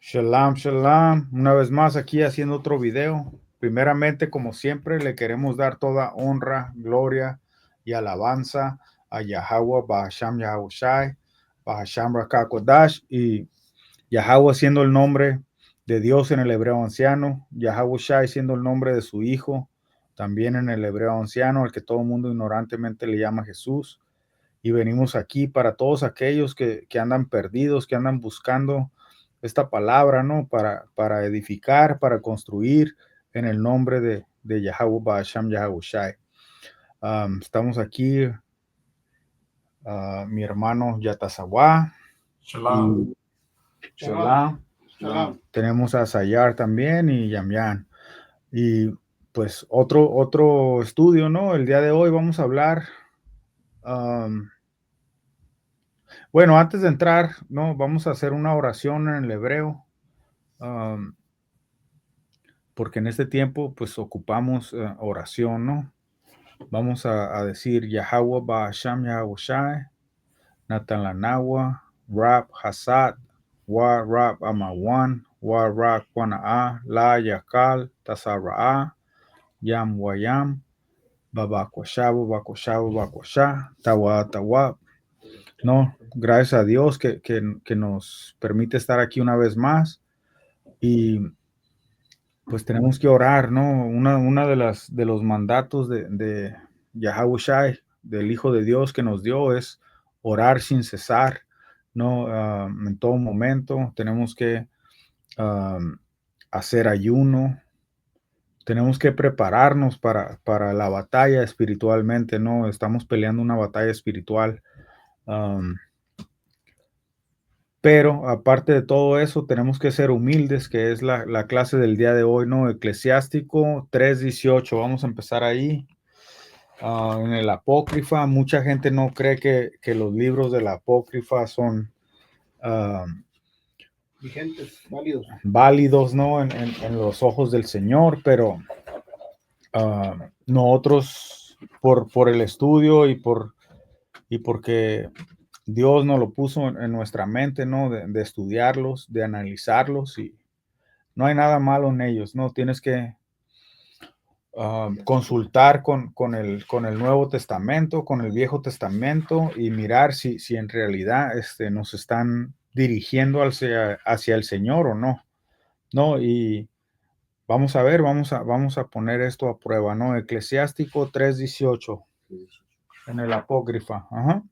Shalom, shalom. Una vez más aquí haciendo otro video. Primeramente, como siempre, le queremos dar toda honra, gloria y alabanza a Yahweh, Bahasham Yahushai, Bahasham Rakakodash y Yahweh siendo el nombre de Dios en el hebreo anciano, Yahushai siendo el nombre de su hijo, también en el hebreo anciano, al que todo el mundo ignorantemente le llama Jesús. Y venimos aquí para todos aquellos que andan perdidos, que andan buscando esta palabra, ¿no? Para edificar, para construir en el nombre de Yahweh Ba'asham Yahushai. Estamos aquí, mi hermano Yatazawa. Shalom. Shalom. Shalom. Tenemos a Sayar también y Yamian. Y pues otro estudio, ¿no? El día de hoy vamos a hablar. Bueno, antes de entrar, ¿no? Vamos a hacer una oración en el hebreo. Porque en este tiempo pues ocupamos oración, ¿no? Vamos a decir Yahweh Ba'asham Yahushai, Natan Lanawa, Rab Hasad, Wa Rab Amawan, Wa Rab Kwana'a, La Yakal, Tasara'a, Yam Wayam, Babakwashabu, Bakwashabu, Bakwasha, Tawa Tawa. No, gracias a Dios que nos permite estar aquí una vez más. Y pues tenemos que orar, ¿no? Una de los mandatos de Yahushai, del Hijo de Dios que nos dio, es orar sin cesar, ¿no? En todo momento tenemos que hacer ayuno, tenemos que prepararnos para la batalla espiritualmente, ¿no? Estamos peleando una batalla espiritual. Pero aparte de todo eso, tenemos que ser humildes, que es la clase del día de hoy, ¿no? Eclesiástico 3:18. Vamos a empezar ahí. En el Apócrifa, mucha gente no cree que los libros de la Apócrifa son Vigentes, válidos. Válidos, ¿no? En los ojos del Señor, pero nosotros, por el estudio y porque Dios nos lo puso en nuestra mente, ¿no? De estudiarlos, de analizarlos, y no hay nada malo en ellos, ¿no? Tienes que consultar con el Nuevo Testamento, con el Viejo Testamento, y mirar si en realidad nos están dirigiendo hacia el Señor o no, ¿no? Y vamos a ver, vamos a poner esto a prueba, ¿no? Eclesiástico 3:18 en el Apócrifa. Ajá.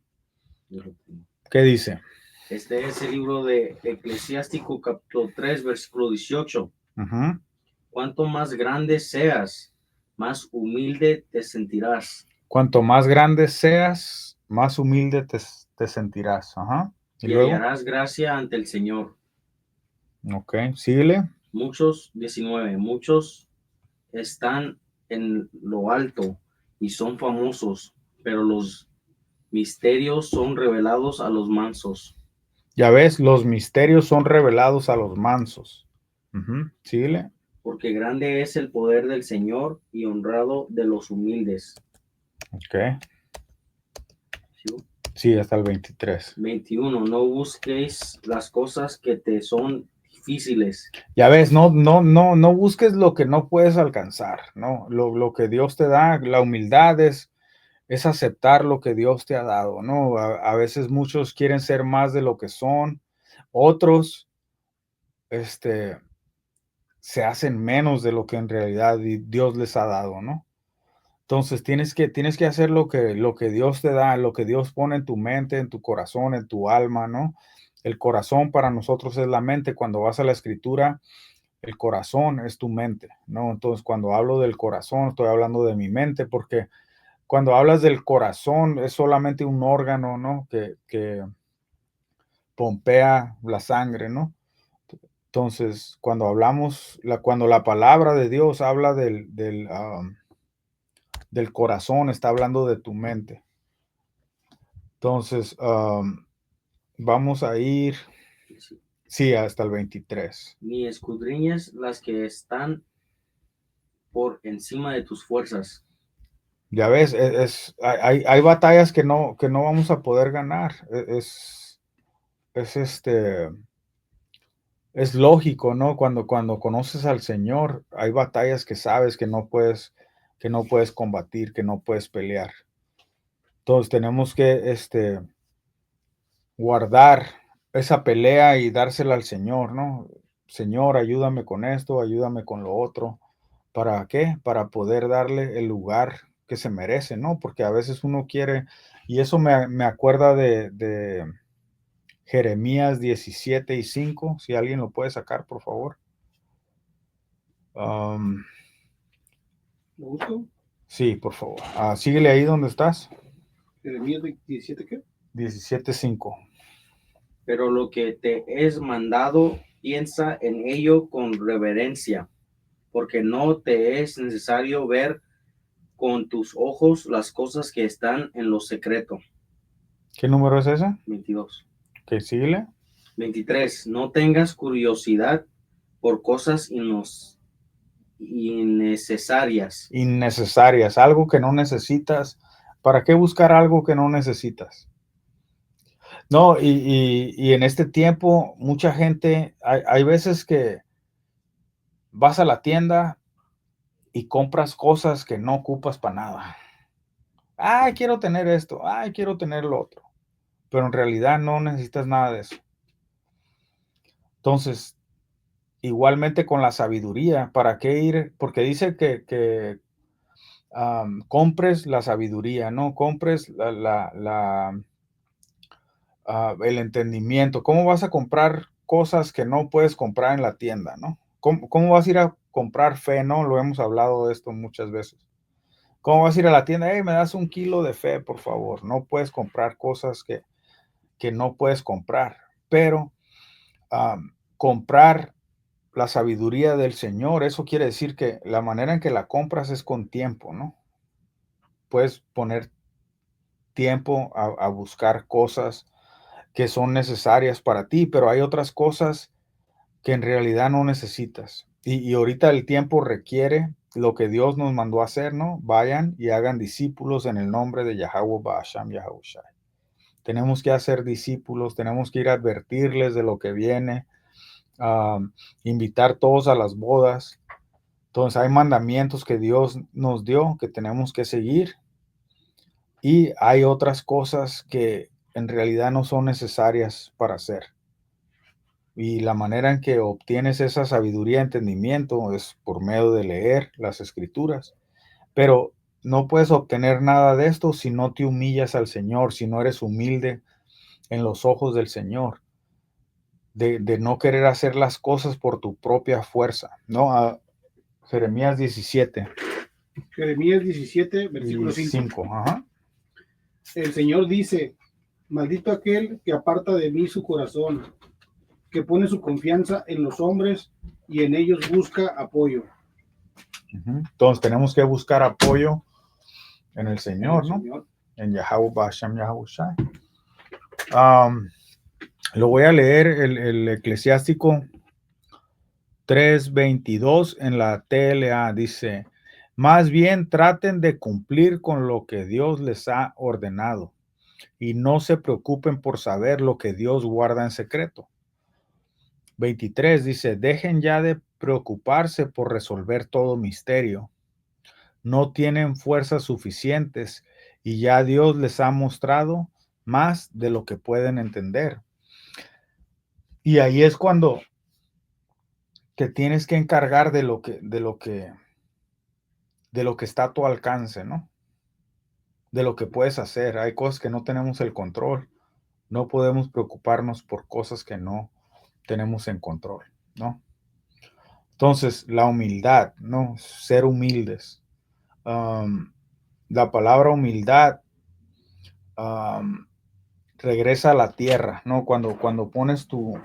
¿Qué dice? Este es el libro de Eclesiástico, capítulo 3, versículo 18. Ajá. Cuanto más grande seas, más humilde te sentirás. Cuanto más grande seas, más humilde te sentirás. Ajá. Y hallarás gracia ante el Señor. Ok, síguele. Muchos, 19, muchos están en lo alto y son famosos, pero los misterios son revelados a los mansos. Ya ves, los misterios son revelados a los mansos. Síguele. Porque grande es el poder del Señor y honrado de los humildes. Ok. ¿Sí? Sí, hasta el 23. 21. No busquéis las cosas que te son difíciles. Ya ves, no busques lo que no puedes alcanzar, ¿no? Lo que Dios te da, la humildad es aceptar lo que Dios te ha dado, ¿no? A veces muchos quieren ser más de lo que son, otros, se hacen menos de lo que en realidad Dios les ha dado, ¿no? Entonces tienes que hacer lo que Dios te da, lo que Dios pone en tu mente, en tu corazón, en tu alma, ¿no? El corazón para nosotros es la mente. Cuando vas a la escritura, el corazón es tu mente, ¿no? Entonces cuando hablo del corazón, estoy hablando de mi mente, porque cuando hablas del corazón es solamente un órgano, ¿no? Que pompea la sangre, ¿no? Entonces, cuando hablamos, cuando la palabra de Dios habla del corazón, está hablando de tu mente. Entonces, vamos a ir sí. Sí, hasta el 23. Ni escudriñes las que están por encima de tus fuerzas. Ya ves, hay batallas que no vamos a poder ganar. Es lógico, ¿no? Cuando conoces al Señor, hay batallas que sabes que no puedes combatir, que no puedes pelear. Entonces tenemos que guardar esa pelea y dársela al Señor, ¿no? Señor, ayúdame con esto, ayúdame con lo otro. ¿Para qué? Para poder darle el lugar que se merece, ¿no? Porque a veces uno quiere, y eso me acuerda de Jeremías 17:5, si alguien lo puede sacar, por favor. ¿Lo busco? Sí, por favor. Síguele ahí donde estás. Jeremías 17, ¿qué? 17:5. Pero lo que te es mandado, piensa en ello con reverencia, porque no te es necesario ver con tus ojos las cosas que están en lo secreto. ¿Qué número es ese? 22. ¿Qué síguele? 23. No tengas curiosidad por cosas innecesarias. Innecesarias, algo que no necesitas. ¿Para qué buscar algo que no necesitas? No, y en este tiempo, mucha gente, hay veces que vas a la tienda y compras cosas que no ocupas para nada. Ay, quiero tener esto, ay, quiero tener lo otro. Pero en realidad no necesitas nada de eso. Entonces, igualmente con la sabiduría, ¿para qué ir? Porque dice que compres la sabiduría, ¿no? Compres el entendimiento. ¿Cómo vas a comprar cosas que no puedes comprar en la tienda, no? ¿Cómo vas a ir a comprar fe, no? Lo hemos hablado de esto muchas veces. ¿Cómo vas a ir a la tienda? Hey, me das 1 kilo de fe, por favor. No puedes comprar cosas que no puedes comprar. Pero comprar la sabiduría del Señor, eso quiere decir que la manera en que la compras es con tiempo, ¿no? Puedes poner tiempo a buscar cosas que son necesarias para ti, pero hay otras cosas que en realidad no necesitas. Y ahorita el tiempo requiere lo que Dios nos mandó a hacer, ¿no? Vayan y hagan discípulos en el nombre de Yahweh Ba'asham Yahushai. Tenemos que hacer discípulos, tenemos que ir a advertirles de lo que viene, invitar todos a las bodas. Entonces hay mandamientos que Dios nos dio que tenemos que seguir y hay otras cosas que en realidad no son necesarias para hacer. Y la manera en que obtienes esa sabiduría y entendimiento es por medio de leer las escrituras. Pero no puedes obtener nada de esto si no te humillas al Señor, si no eres humilde en los ojos del Señor, de no querer hacer las cosas por tu propia fuerza, ¿no? Jeremías 17. Jeremías 17, versículo 5. Ajá. El Señor dice, maldito aquel que aparta de mí su corazón, que pone su confianza en los hombres y en ellos busca apoyo. Entonces tenemos que buscar apoyo en el Señor, ¿no? Señor. En Yahweh Ba'asham Yahushai. Lo voy a leer el Eclesiástico 3:22 en la TLA. Dice, más bien traten de cumplir con lo que Dios les ha ordenado y no se preocupen por saber lo que Dios guarda en secreto. 23 dice, dejen ya de preocuparse por resolver todo misterio. No tienen fuerzas suficientes y ya Dios les ha mostrado más de lo que pueden entender. Y ahí es cuando te tienes que encargar de lo que está a tu alcance, ¿no? De lo que puedes hacer. Hay cosas que no tenemos el control. No podemos preocuparnos por cosas que no tenemos en control, ¿no? Entonces, la humildad, ¿no? Ser humildes. La palabra humildad regresa a la tierra, ¿no? Cuando pones tu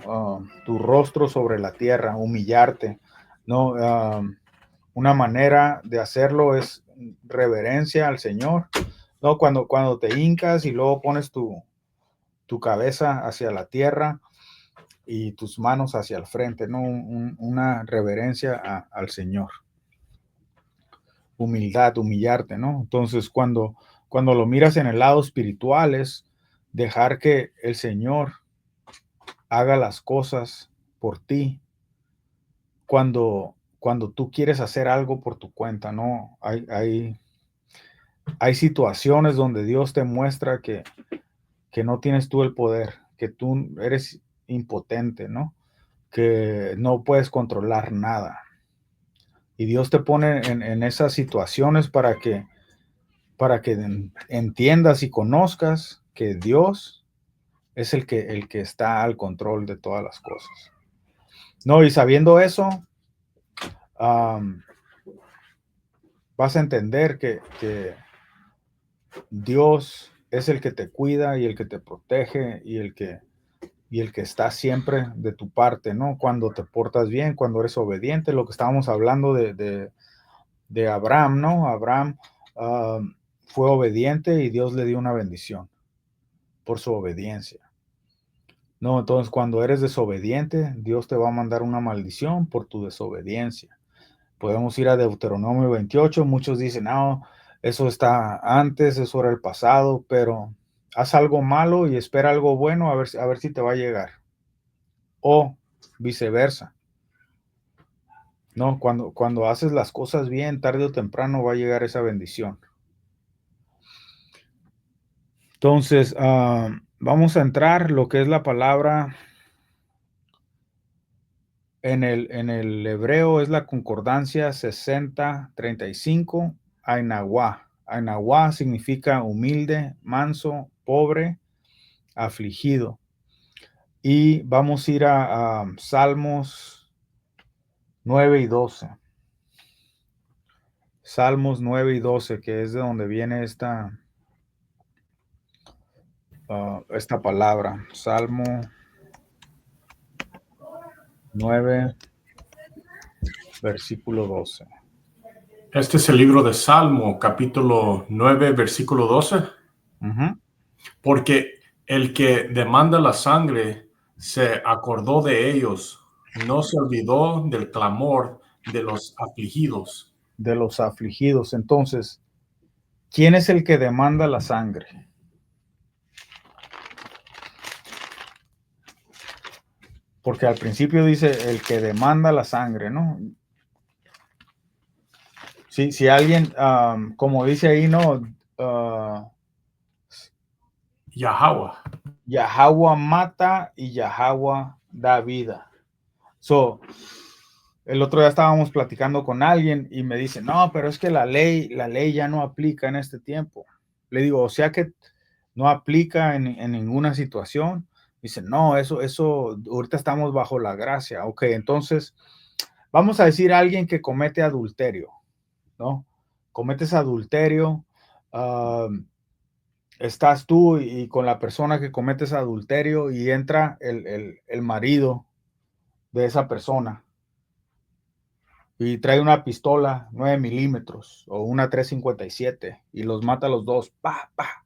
rostro sobre la tierra, humillarte, ¿no? Una manera de hacerlo es reverencia al Señor, ¿no? Cuando te hincas y luego pones tu cabeza hacia la tierra, y tus manos hacia el frente, ¿no? Una reverencia al Señor. Humildad, humillarte, ¿no? Entonces, cuando lo miras en el lado espiritual, es dejar que el Señor haga las cosas por ti. Cuando tú quieres hacer algo por tu cuenta, ¿no? Hay situaciones donde Dios te muestra que no tienes tú el poder, que tú eres impotente, ¿no? Que no puedes controlar nada. Y Dios te pone en esas situaciones para que entiendas y conozcas que Dios es el que está al control de todas las cosas. No, y sabiendo eso, vas a entender que Dios es el que te cuida y el que te protege y el que está siempre de tu parte, ¿no? Cuando te portas bien, cuando eres obediente, lo que estábamos hablando de Abraham, ¿no? Abraham fue obediente y Dios le dio una bendición por su obediencia. No, entonces cuando eres desobediente, Dios te va a mandar una maldición por tu desobediencia. Podemos ir a Deuteronomio 28, muchos dicen, no, eso está antes, eso era el pasado, pero haz algo malo y espera algo bueno a ver si te va a llegar. O viceversa. No, cuando haces las cosas bien, tarde o temprano va a llegar esa bendición. Entonces, vamos a entrar lo que es la palabra en el hebreo, es la concordancia 6035, Ainahua. Ainahua significa humilde, manso, pobre, afligido. Y vamos a ir a Salmos 9 y 12. Salmos 9 y 12, que es de donde viene esta palabra. Salmo 9, versículo 12. Este es el libro de Salmo, capítulo 9, versículo 12. Uh-huh. Porque el que demanda la sangre se acordó de ellos, no se olvidó del clamor de los afligidos. De los afligidos. Entonces, ¿quién es el que demanda la sangre? Porque al principio dice el que demanda la sangre, ¿no? Si alguien, como dice ahí, ¿no? Yahweh. Yahweh mata y Yahweh da vida. So, el otro día estábamos platicando con alguien y me dice, no, pero es que la ley ya no aplica en este tiempo. Le digo, o sea que no aplica en ninguna situación. Dice, no, eso, ahorita estamos bajo la gracia. Ok, entonces, vamos a decir a alguien que comete adulterio, ¿no? Cometes adulterio, estás tú y con la persona que cometes adulterio y entra el marido de esa persona y trae una pistola 9 milímetros o una 357 y los mata a los dos. ¡Pa, pa!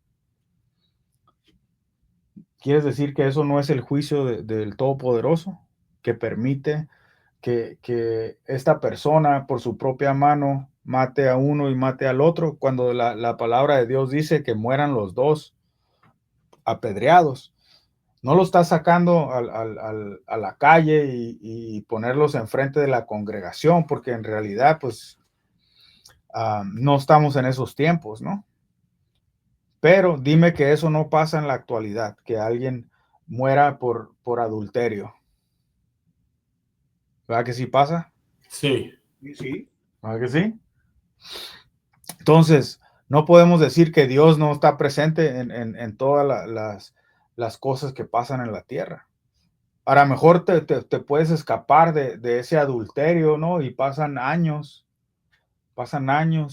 ¿Quieres decir que eso no es el juicio del Todopoderoso? Que permite que esta persona por su propia mano mate a uno y mate al otro, cuando la palabra de Dios dice que mueran los dos apedreados. No lo está sacando a la calle y ponerlos enfrente de la congregación, porque en realidad, pues, no estamos en esos tiempos, ¿no? Pero dime que eso no pasa en la actualidad, que alguien muera por adulterio. ¿Verdad que sí pasa? Sí. Sí. ¿Verdad que sí? Entonces, no podemos decir que Dios no está presente en todas las cosas que pasan en la tierra. A lo mejor te puedes escapar de ese adulterio, ¿no? Y pasan años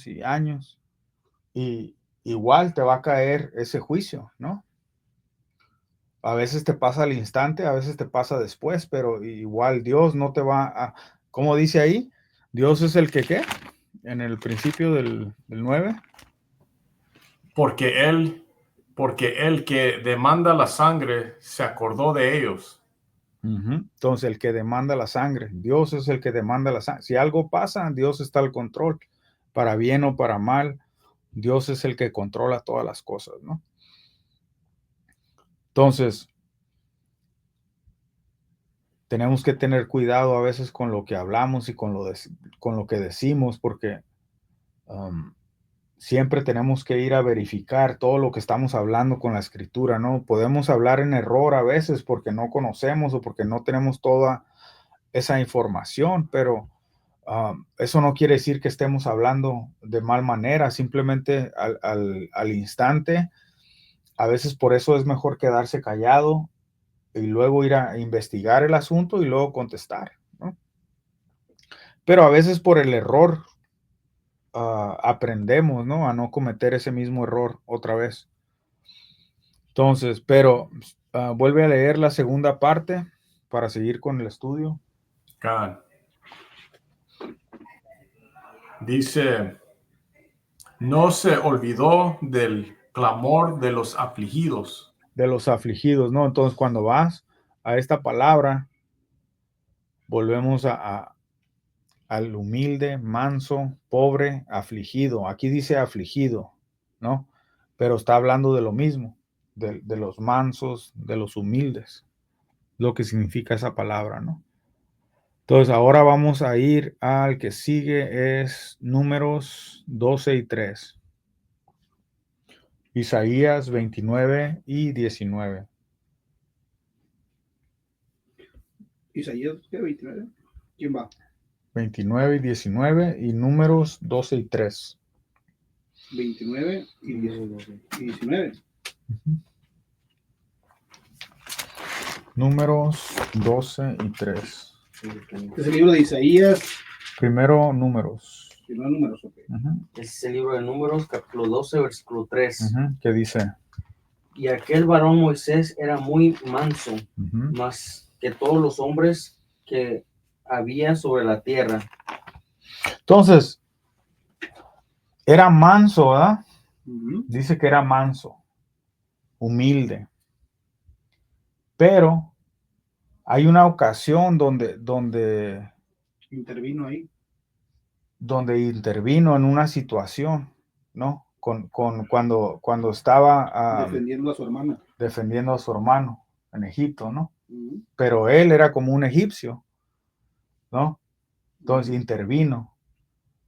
y años, y igual te va a caer ese juicio, ¿no? A veces te pasa al instante, a veces te pasa después, pero igual Dios no te va a, ¿cómo dice ahí? Dios es el que, ¿qué? En el principio del 9. Porque el que demanda la sangre se acordó de ellos. Entonces, el que demanda la sangre, Dios es el que demanda la sangre. Si algo pasa, Dios está al control, para bien o para mal. Dios es el que controla todas las cosas, ¿no? Entonces, tenemos que tener cuidado a veces con lo que hablamos y con lo que decimos, porque siempre tenemos que ir a verificar todo lo que estamos hablando con la escritura, ¿no? Podemos hablar en error a veces porque no conocemos o porque no tenemos toda esa información, pero eso no quiere decir que estemos hablando de mal manera, simplemente al instante. A veces por eso es mejor quedarse callado y luego ir a investigar el asunto y luego contestar, ¿no? Pero a veces por el error aprendemos, ¿no? A no cometer ese mismo error otra vez. Entonces, pero vuelve a leer la segunda parte para seguir con el estudio. God. Dice, no se olvidó del clamor de los afligidos. De los afligidos, ¿no? Entonces, cuando vas a esta palabra, volvemos al humilde, manso, pobre, afligido. Aquí dice afligido, ¿no? Pero está hablando de lo mismo, de los mansos, de los humildes, lo que significa esa palabra, ¿no? Entonces, ahora vamos a ir al que sigue, es Números 12 y 3. Isaías 29 y 19. Isaías, ¿qué? 29. ¿Quién va? 29 y 19 y Números 12 y 3. 29 y 19. Números 12 y 3. Es el libro de Isaías. Primero Números. Primero Números, ok. Es el libro de Números, capítulo 12, versículo 3. ¿Qué dice? Y aquel varón Moisés era muy manso, más que todos los hombres que había sobre la tierra. Entonces, era manso, ¿verdad? Ujú. Dice que era manso, humilde. Pero hay una ocasión donde Intervino ahí. intervino en una situación, ¿no? Cuando estaba Defendiendo a su hermana. defendiendo a su hermano en Egipto, ¿no? Ujú. Pero él era como un egipcio, ¿no? Entonces Ujú. intervino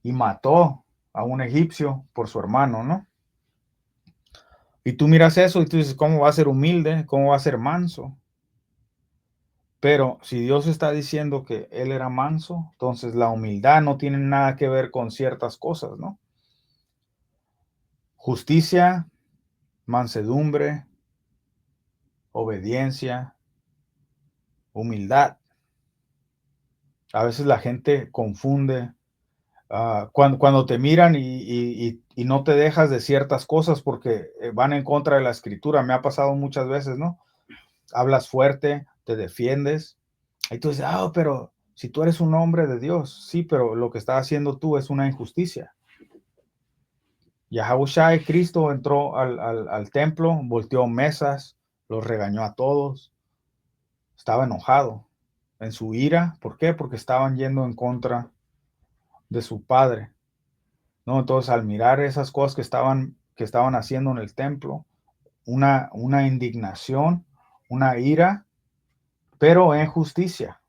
y mató a un egipcio por su hermano, ¿no? Y tú miras eso y tú dices, ¿cómo va a ser humilde? ¿Cómo va a ser manso? Pero si Dios está diciendo que él era manso, entonces la humildad no tiene nada que ver con ciertas cosas, ¿no? Justicia, mansedumbre, obediencia, humildad. A veces la gente confunde cuando te miran y no te dejas de ciertas cosas porque van en contra de la escritura. Me ha pasado muchas veces, ¿no? Hablas fuerte, te defiendes. Y tú dices, pero si tú eres un hombre de Dios, sí, pero lo que estás haciendo tú es una injusticia. Yahawashi, Cristo, entró al templo, volteó mesas, los regañó a todos. Estaba enojado en su ira. ¿Por qué? Porque estaban yendo en contra de su padre, ¿no? Entonces, al mirar esas cosas que estaban haciendo en el templo, una indignación, una ira, pero en justicia,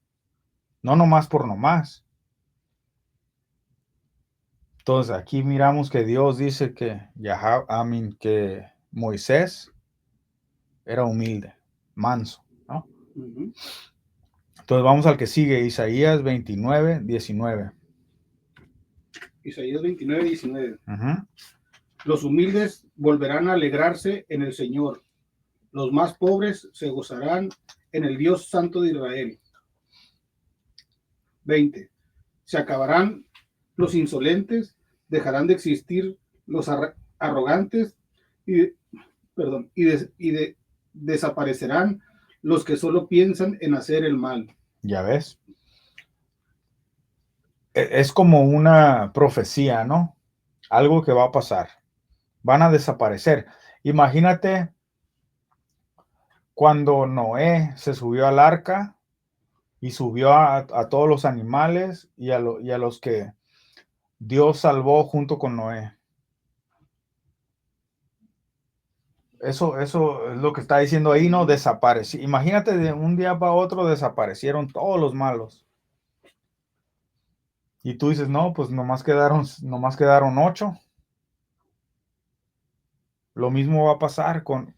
no nomás por nomás. Entonces, aquí miramos que Dios dice que Moisés era humilde, manso, ¿no? Ujú. Entonces, vamos al que sigue, Isaías 29, 19. Isaías 29, 19. Ujú. Los humildes volverán a alegrarse en el Señor. Los más pobres se gozarán en el Dios Santo de Israel. 20. Se acabarán los insolentes, dejarán de existir los arrogantes y desaparecerán los que solo piensan en hacer el mal. Ya ves. Es como una profecía, ¿no? Algo que va a pasar. Van a desaparecer. Imagínate cuando Noé se subió al arca y subió a todos los animales y a los que Dios salvó junto con Noé. Eso es lo que está diciendo ahí, ¿no? Desapareció. Imagínate, de un día para otro desaparecieron todos los malos. Y tú dices, no, pues nomás quedaron 8. Lo mismo va a pasar con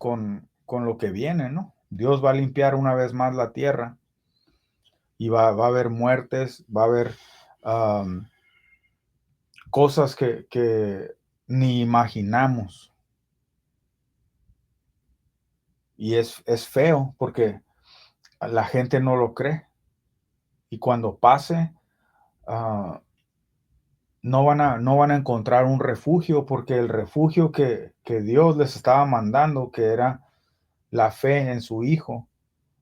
lo que viene, ¿no? Dios va a limpiar una vez más la tierra y va a haber muertes, va a haber cosas que ni imaginamos. Y es feo porque la gente no lo cree. Y cuando pase, no van a encontrar un refugio, porque el refugio que Dios les estaba mandando, que era la fe en su Hijo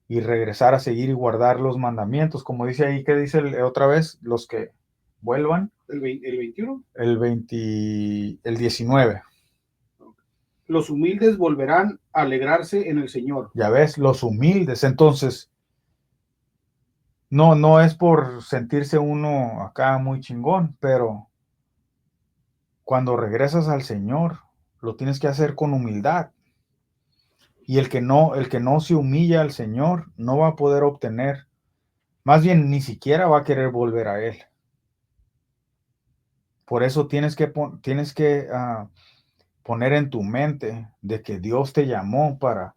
y regresar a seguir y guardar los mandamientos, como dice ahí, que dice otra vez, los que vuelvan. ¿El 21? El 19. Los humildes volverán a alegrarse en el Señor. Ya ves, los humildes. Entonces, no es por sentirse uno acá muy chingón, pero cuando regresas al Señor, lo tienes que hacer con humildad. Y el que no se humilla al Señor no va a poder obtener, más bien ni siquiera va a querer volver a Él. Por eso tienes que poner en tu mente de que Dios te llamó para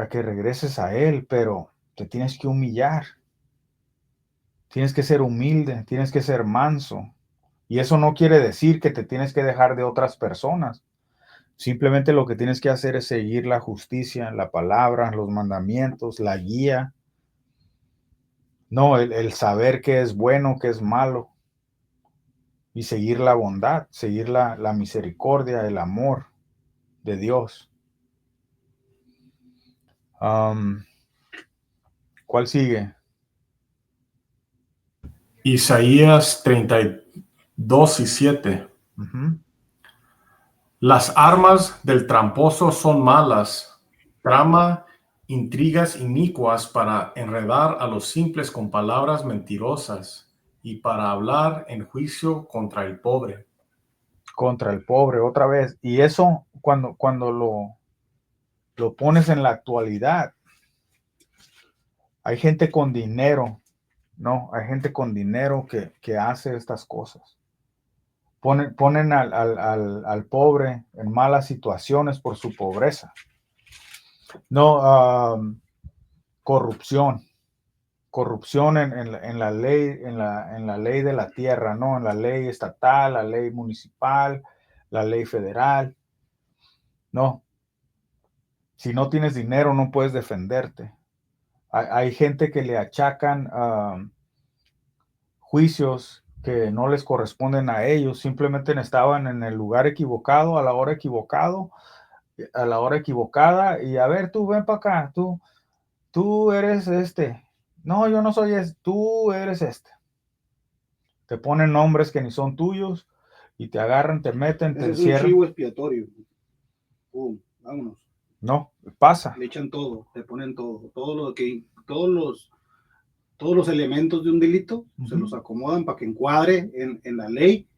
que regreses a Él, pero te tienes que humillar. Tienes que ser humilde, tienes que ser manso. Y eso no quiere decir que te tienes que dejar de otras personas. Simplemente lo que tienes que hacer es seguir la justicia, la palabra, los mandamientos, la guía. No, el saber qué es bueno, qué es malo. Y seguir la bondad, seguir la misericordia, el amor de Dios. ¿Cuál sigue? Isaías 32:7. Uh-huh. Las armas del tramposo son malas, trama intrigas inicuas para enredar a los simples con palabras mentirosas y para hablar en juicio contra el pobre. Contra el pobre, otra vez. Y eso, cuando lo pones en la actualidad, hay gente con dinero, ¿no? Hay gente con dinero que hace estas cosas. Ponen al pobre en malas situaciones por su pobreza. No, corrupción en la ley, en la ley de la tierra, ¿no? En la ley estatal, la ley municipal, la ley federal. No. Si no tienes dinero, no puedes defenderte. Hay gente que le achacan juicios que no les corresponden a ellos, simplemente estaban en el lugar equivocado, a la hora equivocada, y a ver, tú ven para acá, tú eres este. No, yo no soy este, tú eres este. Te ponen nombres que ni son tuyos y te agarran, te meten, te encierran. Es un chivo expiatorio. Vámonos. No, pasa. Le echan todo, te ponen todos los elementos de un delito, se los acomodan para que encuadre en la ley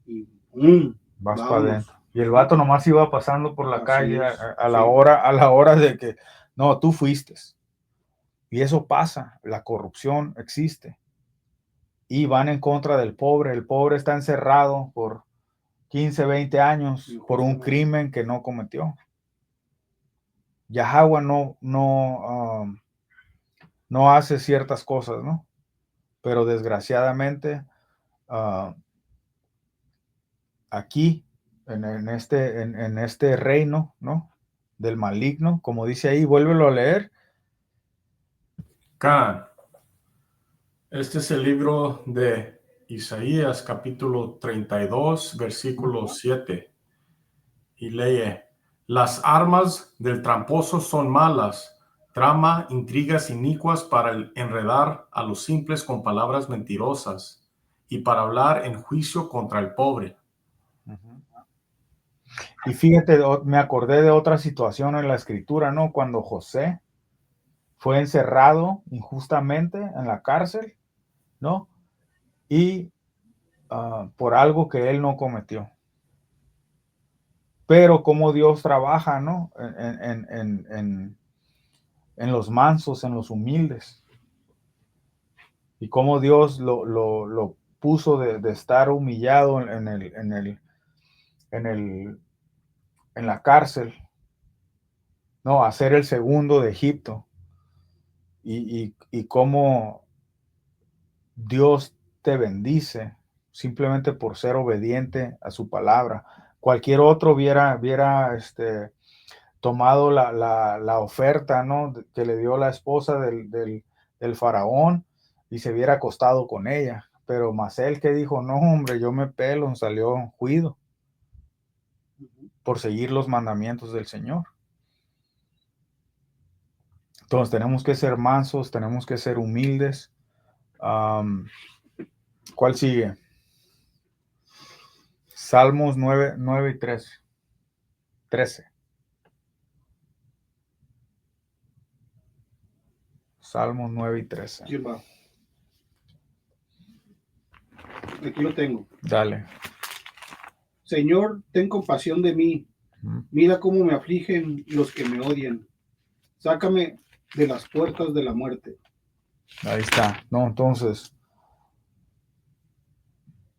y vas para adentro. Y el vato nomás iba pasando por la calle a la hora de que, no, tú fuiste. Y eso pasa, la corrupción existe. Y van en contra del pobre. El pobre está encerrado por 15, 20 años por un crimen que no cometió. Yahweh no hace ciertas cosas, ¿no? Pero desgraciadamente aquí, en este reino, ¿no? Del maligno, como dice ahí, vuélvelo a leer. Este es el libro de Isaías, capítulo 32, versículo 7. Y lee: las armas del tramposo son malas, trama intrigas inicuas para enredar a los simples con palabras mentirosas y para hablar en juicio contra el pobre. Y fíjate, me acordé de otra situación en la escritura, ¿no? Cuando José fue encerrado injustamente en la cárcel, ¿no? Y por algo que él no cometió. Pero como Dios trabaja, ¿no? En los mansos, en los humildes. Y cómo Dios lo puso de estar humillado en la cárcel, ¿no? A ser el segundo de Egipto. Y cómo Dios te bendice simplemente por ser obediente a su palabra. Cualquier otro hubiera tomado la oferta, ¿no? Que le dio la esposa del faraón y se hubiera acostado con ella. Pero más él que dijo, no, hombre, yo me pelo, salió juido por seguir los mandamientos del Señor. Entonces tenemos que ser mansos, tenemos que ser humildes. ¿Cuál sigue? Salmos 9 y 13. Salmos 9 y 13. ¿Quién va? Aquí lo tengo. Dale. Señor, ten compasión de mí. Mira cómo me afligen los que me odian. Sácame de las puertas de la muerte. Ahí está. No, entonces,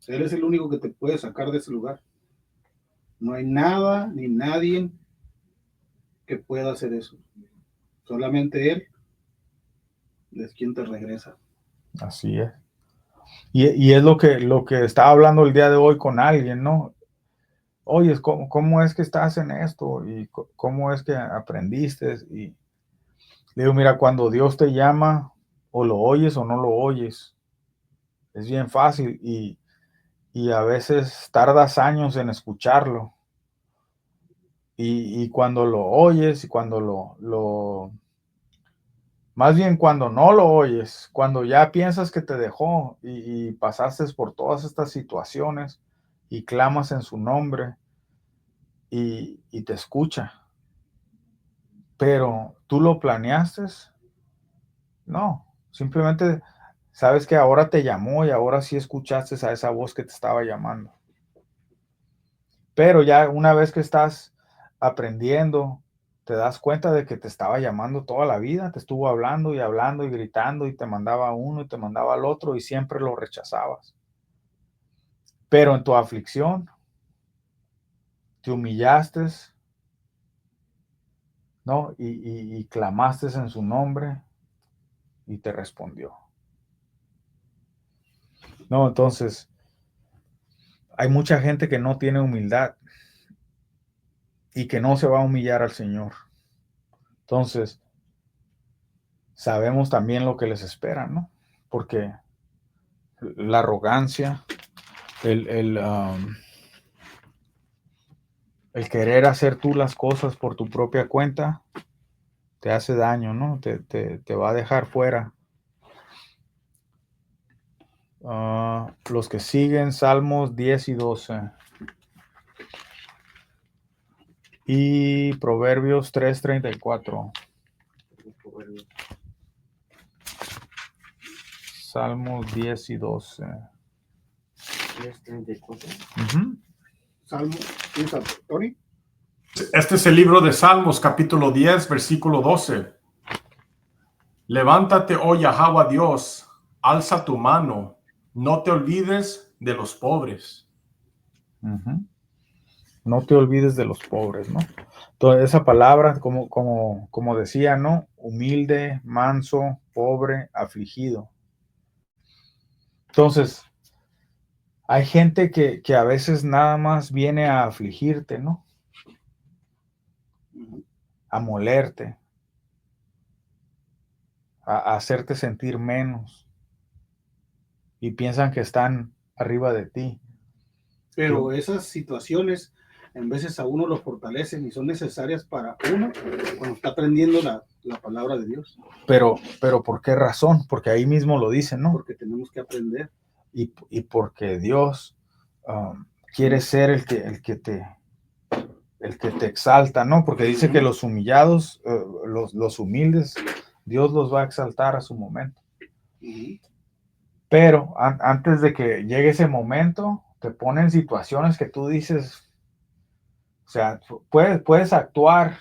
Él es el único que te puede sacar de ese lugar. No hay nada ni nadie que pueda hacer eso. Solamente Él es quien te regresa. así es. Y es lo que estaba hablando el día de hoy con alguien, ¿no? Oye, ¿cómo es que estás en esto? ¿Y cómo es que aprendiste? Y le digo, mira, cuando Dios te llama, o lo oyes o no lo oyes. Es bien fácil y a veces tardas años en escucharlo. Y cuando lo oyes y cuando más bien cuando no lo oyes, cuando ya piensas que te dejó y pasaste por todas estas situaciones y clamas en su nombre y te escucha. Pero tú lo planeaste, no, simplemente sabes que ahora te llamó y ahora sí escuchaste a esa voz que te estaba llamando. Pero ya una vez que estás aprendiendo, te das cuenta de que te estaba llamando toda la vida, te estuvo hablando y gritando y te mandaba a uno y te mandaba al otro y siempre lo rechazabas. Pero en tu aflicción, te humillaste, ¿no? Y clamaste en su nombre y te respondió. No, entonces, hay mucha gente que no tiene humildad y que no se va a humillar al Señor. Entonces, sabemos también lo que les espera, ¿no? Porque la arrogancia, el querer hacer tú las cosas por tu propia cuenta, te hace daño, ¿no? Te va a dejar fuera. Los que siguen, Salmos 10 y 12. Y Proverbios 3:34. Salmos 10 y 12. 3:34. Salmo, ¿piensa, Tony? Este es el libro de Salmos, capítulo 10, versículo 12. Levántate, oh Yahweh Dios, alza tu mano, no te olvides de los pobres. No te olvides de los pobres, ¿no? Entonces, esa palabra, como decía, ¿no? Humilde, manso, pobre, afligido. Entonces, hay gente que a veces nada más viene a afligirte, ¿no? A molerte, a hacerte sentir menos. Y piensan que están arriba de ti. Pero esas situaciones en veces a uno lo fortalecen y son necesarias para uno cuando está aprendiendo la palabra de Dios. Pero ¿por qué razón? Porque ahí mismo lo dice, ¿no? Porque tenemos que aprender. Y porque Dios quiere ser el que te exalta, ¿no? Porque dice que los humillados, los humildes, Dios los va a exaltar a su momento. Ujú. Pero antes de que llegue ese momento, te ponen situaciones que tú dices, o sea, puedes actuar,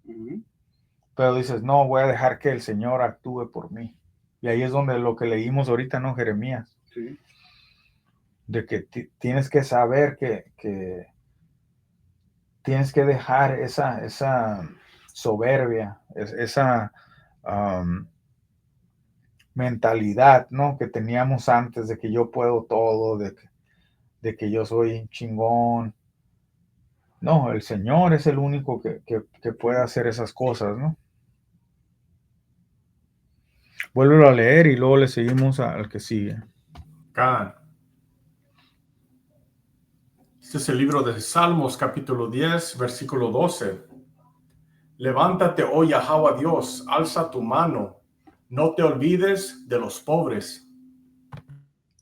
Ujú. pero dices, no, voy a dejar que el Señor actúe por mí. Y ahí es donde lo que leímos ahorita, ¿no, Jeremías? Sí. De que tienes que saber que tienes que dejar esa soberbia, esa mentalidad, ¿no? Que teníamos antes de que yo puedo todo, de que yo soy chingón. No, el Señor es el único que puede hacer esas cosas, ¿no? Vuélvelo a leer y luego le seguimos al que sigue. Acá. Este es el libro de Salmos, capítulo 10, versículo 12. Levántate, oh Yahweh Dios, alza tu mano, no te olvides de los pobres.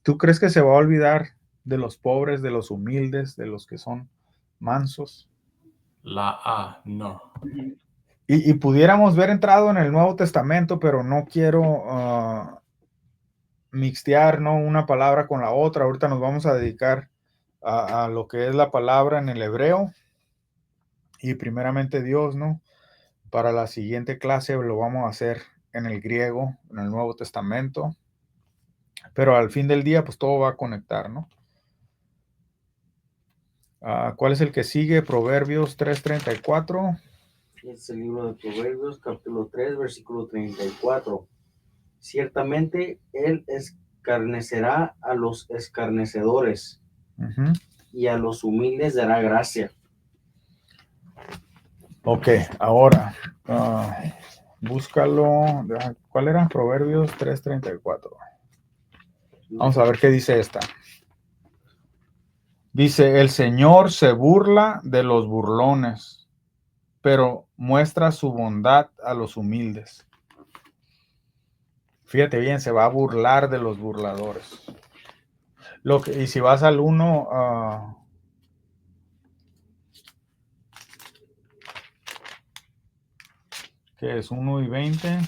¿Tú crees que se va a olvidar de los pobres, de los humildes, de los que son mansos? La A, no. Ujú. Y pudiéramos ver entrado en el Nuevo Testamento, pero no quiero mixtear, ¿no? Una palabra con la otra. Ahorita nos vamos a dedicar a lo que es la palabra en el hebreo y primeramente Dios, ¿no? Para la siguiente clase lo vamos a hacer en el griego, en el Nuevo Testamento, pero al fin del día pues todo va a conectar, ¿no? ¿Cuál es el que sigue? Proverbios 3:34. Es el libro de Proverbios, capítulo 3, versículo 34. Ciertamente él escarnecerá a los escarnecedores Uh-huh. y a los humildes dará gracia. Ok, ahora búscalo. ¿Cuál era? Proverbios 3:34. Vamos a ver qué dice esta. Dice, el Señor se burla de los burlones, pero muestra su bondad a los humildes. Fíjate bien, se va a burlar de los burladores. Y si vas al 1, ¿qué es? 1:20.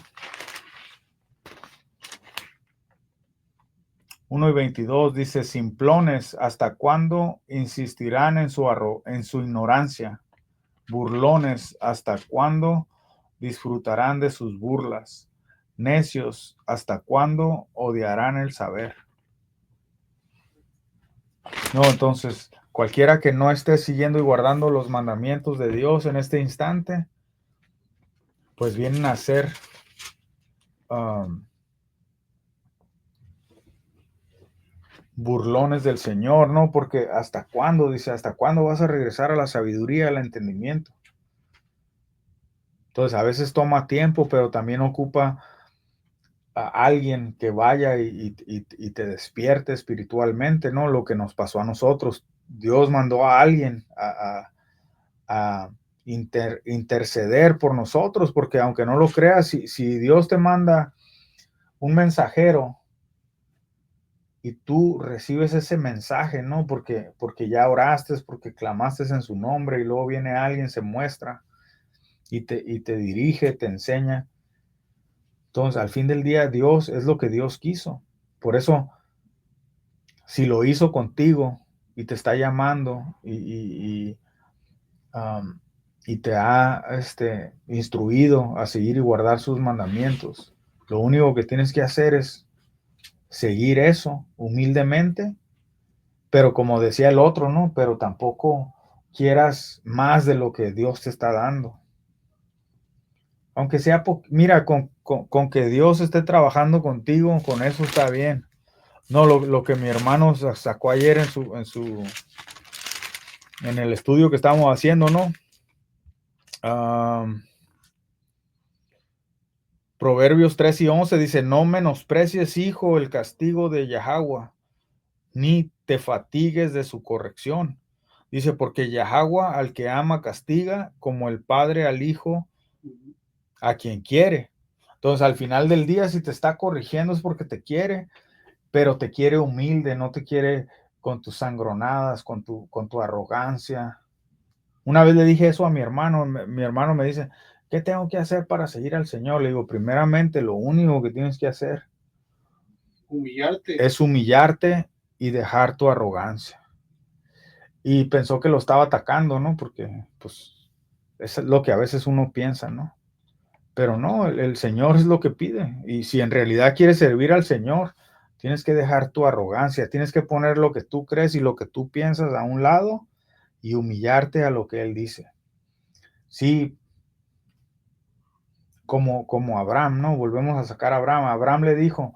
1:22 dice, simplones, ¿hasta cuándo insistirán en su ignorancia? Burlones, ¿hasta cuándo disfrutarán de sus burlas? Necios, ¿hasta cuándo odiarán el saber? No, entonces, cualquiera que no esté siguiendo y guardando los mandamientos de Dios en este instante, pues vienen a ser burlones del Señor, ¿no? Porque ¿hasta cuándo? Dice, ¿hasta cuándo vas a regresar a la sabiduría, al entendimiento? Entonces, a veces toma tiempo, pero también ocupa a alguien que vaya y te despierte espiritualmente, ¿no? Lo que nos pasó a nosotros. Dios mandó a alguien a interceder por nosotros, porque aunque no lo creas, si Dios te manda un mensajero y tú recibes ese mensaje, ¿no? Porque ya oraste, porque clamaste en su nombre y luego viene alguien, se muestra y te dirige, te enseña. Entonces, al fin del día, Dios es lo que Dios quiso. Por eso, si lo hizo contigo y te está llamando y te ha instruido a seguir y guardar sus mandamientos, lo único que tienes que hacer es seguir eso humildemente, pero como decía el otro, ¿no? Pero tampoco quieras más de lo que Dios te está dando. Aunque sea, mira, con que Dios esté trabajando contigo, con eso está bien. No, lo que mi hermano sacó ayer en el estudio que estábamos haciendo, ¿no? Proverbios 3:11 dice, no menosprecies, hijo, el castigo de Yahweh, ni te fatigues de su corrección. Dice, porque Yahweh al que ama castiga, como el padre al hijo a quien quiere. Entonces, al final del día, si te está corrigiendo es porque te quiere, pero te quiere humilde, no te quiere con tus sangronadas, con tu arrogancia. Una vez le dije eso a mi hermano me dice, ¿qué tengo que hacer para seguir al Señor? Le digo, primeramente, lo único que tienes que hacer Humillarte. es humillarte y dejar tu arrogancia. Y pensó que lo estaba atacando, ¿no? Porque, pues, es lo que a veces uno piensa, ¿no? Pero no, el Señor es lo que pide. Y si en realidad quieres servir al Señor, tienes que dejar tu arrogancia, tienes que poner lo que tú crees y lo que tú piensas a un lado y humillarte a lo que Él dice. Sí, como Abraham, ¿no? Volvemos a sacar a Abraham. Abraham le dijo,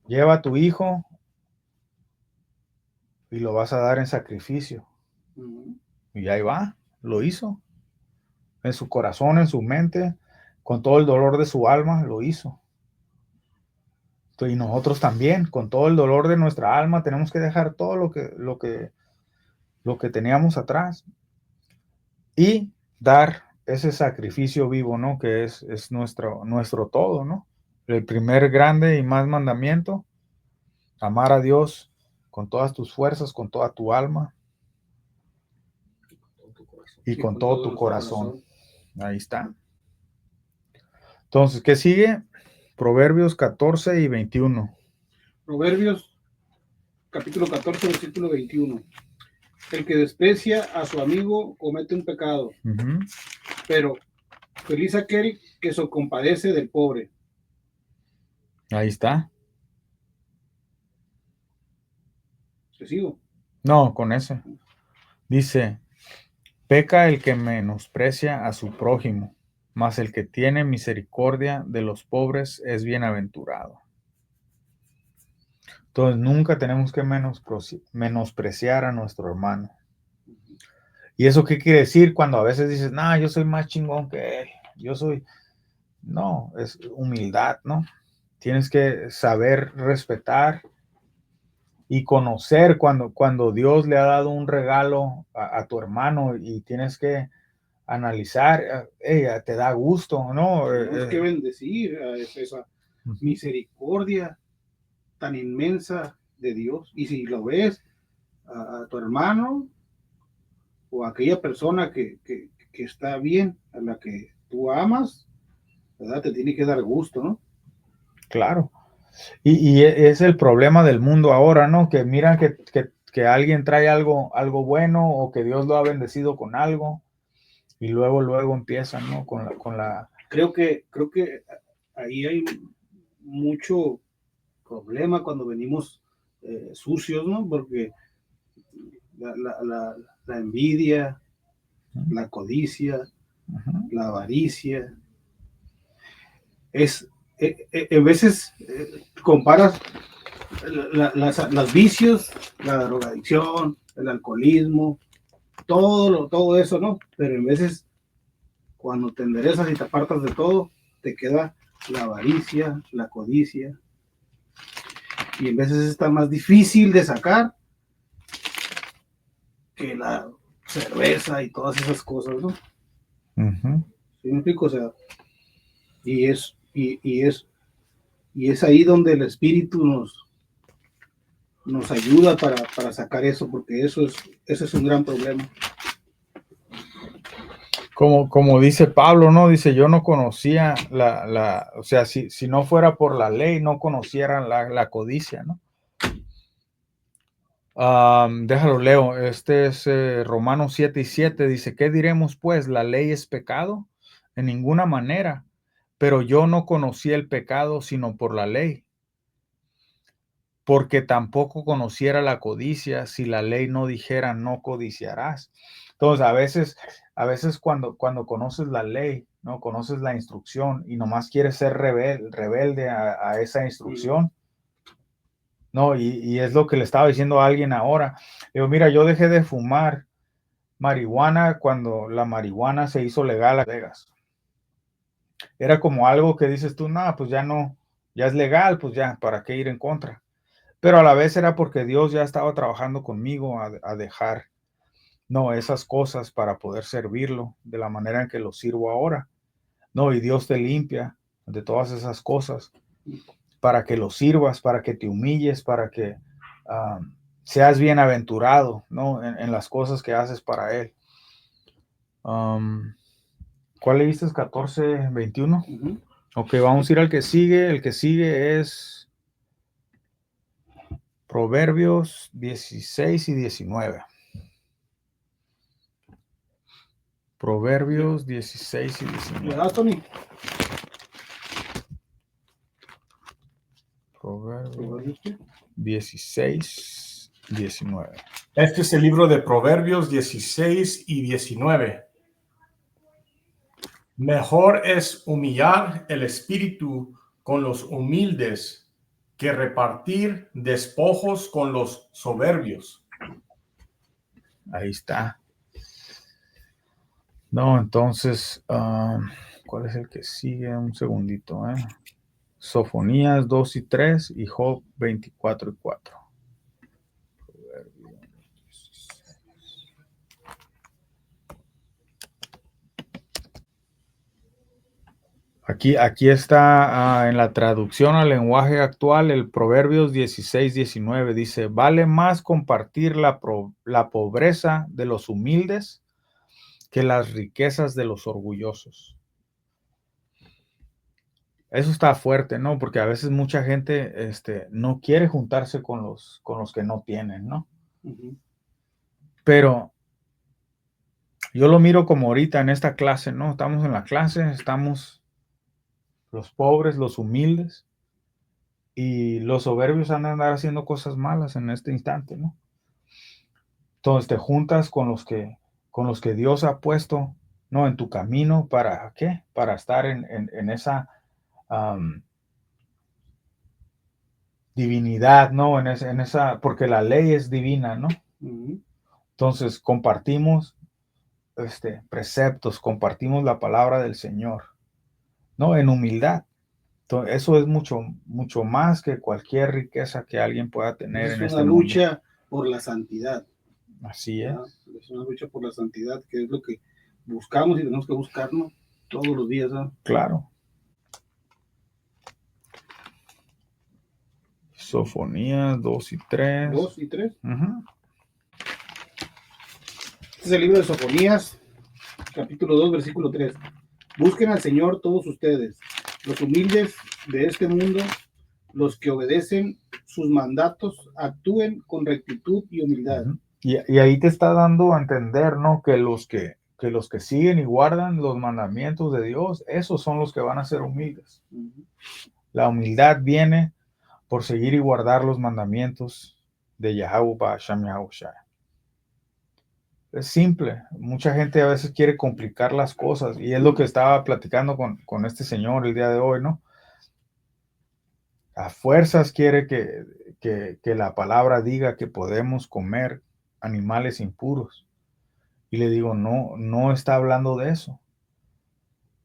lleva a tu hijo y lo vas a dar en sacrificio. Y ahí va, lo hizo. En su corazón, en su mente, con todo el dolor de su alma, lo hizo. Y nosotros también, con todo el dolor de nuestra alma, tenemos que dejar todo lo que teníamos atrás y dar ese sacrificio vivo, ¿no? Que es nuestro todo, ¿no? El primer grande y más mandamiento, amar a Dios con todas tus fuerzas, con toda tu alma y con todo tu corazón. Ahí está. Entonces, ¿qué sigue? Proverbios 14 y 21. Proverbios, capítulo 14, versículo 21. El que desprecia a su amigo comete un pecado, pero feliz aquel que se compadece del pobre. Ahí está. ¿Te sigo? No, con ese. Dice, peca el que menosprecia a su prójimo, mas el que tiene misericordia de los pobres es bienaventurado. Entonces nunca tenemos que menospreciar a nuestro hermano. ¿Y eso qué quiere decir cuando a veces dices, no, yo soy más chingón que él? No, es humildad, ¿no? Tienes que saber respetar y conocer cuando Dios le ha dado un regalo a tu hermano y tienes que analizar, te da gusto, ¿no? Tenemos que bendecir a esa misericordia tan inmensa de Dios. Y si lo ves a tu hermano o a aquella persona que está bien, a la que tú amas, ¿verdad? Te tiene que dar gusto, ¿no? Claro. Y es el problema del mundo ahora, ¿no? Que miran que alguien trae algo bueno o que Dios lo ha bendecido con algo y luego empiezan, ¿no? Con la... Creo que ahí hay mucho problema cuando venimos sucios, ¿no? Porque la envidia, la codicia, la avaricia, en veces comparas los vicios, la drogadicción, el alcoholismo, todo eso, ¿no? Pero en veces cuando te enderezas y te apartas de todo, te queda la avaricia, la codicia, y en veces está más difícil de sacar que la cerveza y todas esas cosas, ¿no? ¿Sí me explico? O sea, y es ahí donde el Espíritu nos ayuda para sacar eso, porque ese es un gran problema. Como dice Pablo, ¿no? Dice, yo no conocía o sea, si no fuera por la ley, no conociera la codicia, ¿no? Déjalo leo. Este es Romanos 7:7. Dice, ¿qué diremos pues? ¿La ley es pecado? En ninguna manera. Pero yo no conocí el pecado sino por la ley. Porque tampoco conociera la codicia si la ley no dijera no codiciarás. Entonces, a veces cuando conoces la ley, ¿no? Conoces la instrucción y nomás quieres ser rebelde a esa instrucción. No, y es lo que le estaba diciendo a alguien ahora. Digo, mira, yo dejé de fumar marihuana cuando la marihuana se hizo legal en Las Vegas. Era como algo que dices tú, no, pues ya no, ya es legal, pues ya, ¿para qué ir en contra? Pero a la vez era porque Dios ya estaba trabajando conmigo a dejar, no, esas cosas para poder servirlo de la manera en que lo sirvo ahora. No, y Dios te limpia de todas esas cosas para que lo sirvas, para que te humilles, para que seas bienaventurado, ¿no? En las cosas que haces para Él. ¿Cuál leíste? 14:21. Ujú. Ok, vamos a ir al que sigue. El que sigue es Proverbios 16 y 19. Proverbios 16 y ¿Le 19. das, Tony? Proverbios 16, 19. Este es el libro de Proverbios 16 y 19. Mejor es humillar el espíritu con los humildes que repartir despojos con los soberbios. Ahí está. No, entonces, ¿cuál es el que sigue? Un segundito, ¿eh? Sofonías 2 y 3 y Job 24 y 4. Aquí está en la traducción al lenguaje actual, el Proverbios 16, 19 dice, vale más compartir la pobreza de los humildes que las riquezas de los orgullosos. Eso está fuerte, ¿no? Porque a veces mucha gente no quiere juntarse con los que no tienen, ¿no? Ujú. Pero yo lo miro como ahorita en esta clase, ¿no? Estamos en la clase, estamos los pobres, los humildes, y los soberbios andan a andar haciendo cosas malas en este instante, ¿no? Entonces te juntas con los que Dios ha puesto, ¿no? En tu camino, ¿para qué? Para estar en esa divinidad, ¿no? En esa, porque la ley es divina, ¿no? Ujú. Entonces compartimos preceptos, compartimos la palabra del Señor, ¿no? En humildad. Entonces, eso es mucho, mucho más que cualquier riqueza que alguien pueda tener Es en una este mundo. lucha por la santidad. Así es. ¿Verdad? Es una lucha por la santidad, que es lo que buscamos y tenemos que buscarnos todos los días, ¿no? Claro. Sofonías 2 y 3. 2 y 3. Uh-huh. Este es el libro de Sofonías, capítulo 2, versículo 3. Busquen al Señor todos ustedes, los humildes de este mundo, los que obedecen sus mandatos, actúen con rectitud y humildad. Uh-huh. Y ahí te está dando a entender, ¿no? Que los que siguen y guardan los mandamientos de Dios, esos son los que van a ser humildes. Uh-huh. La humildad viene por seguir y guardar los mandamientos de Yahweh Ba'asham Yahushua. Es simple. Mucha gente a veces quiere complicar las cosas y es lo que estaba platicando con este señor el día de hoy, ¿no? A fuerzas quiere que la palabra diga que podemos comer animales impuros. Y le digo, no está hablando de eso.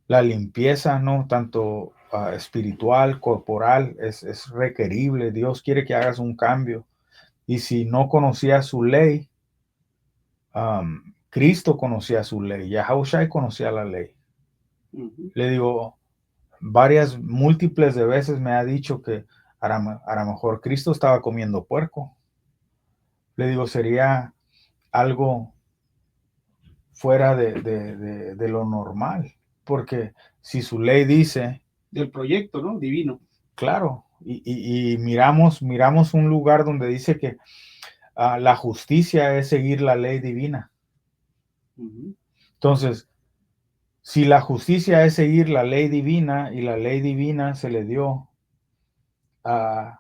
La limpieza, ¿no? Tanto espiritual, corporal, es requerible. Dios quiere que hagas un cambio. Y si no conocías su ley, Cristo conocía su ley. Yahushua conocía la ley. Uh-huh. Le digo, múltiples de veces me ha dicho que a lo mejor Cristo estaba comiendo puerco. Le digo, sería algo fuera de lo normal, porque si su ley dice... Del proyecto, ¿no? Divino. Claro, y miramos un lugar donde dice que la justicia es seguir la ley divina. Uh-huh. Entonces, si la justicia es seguir la ley divina y la ley divina se le dio a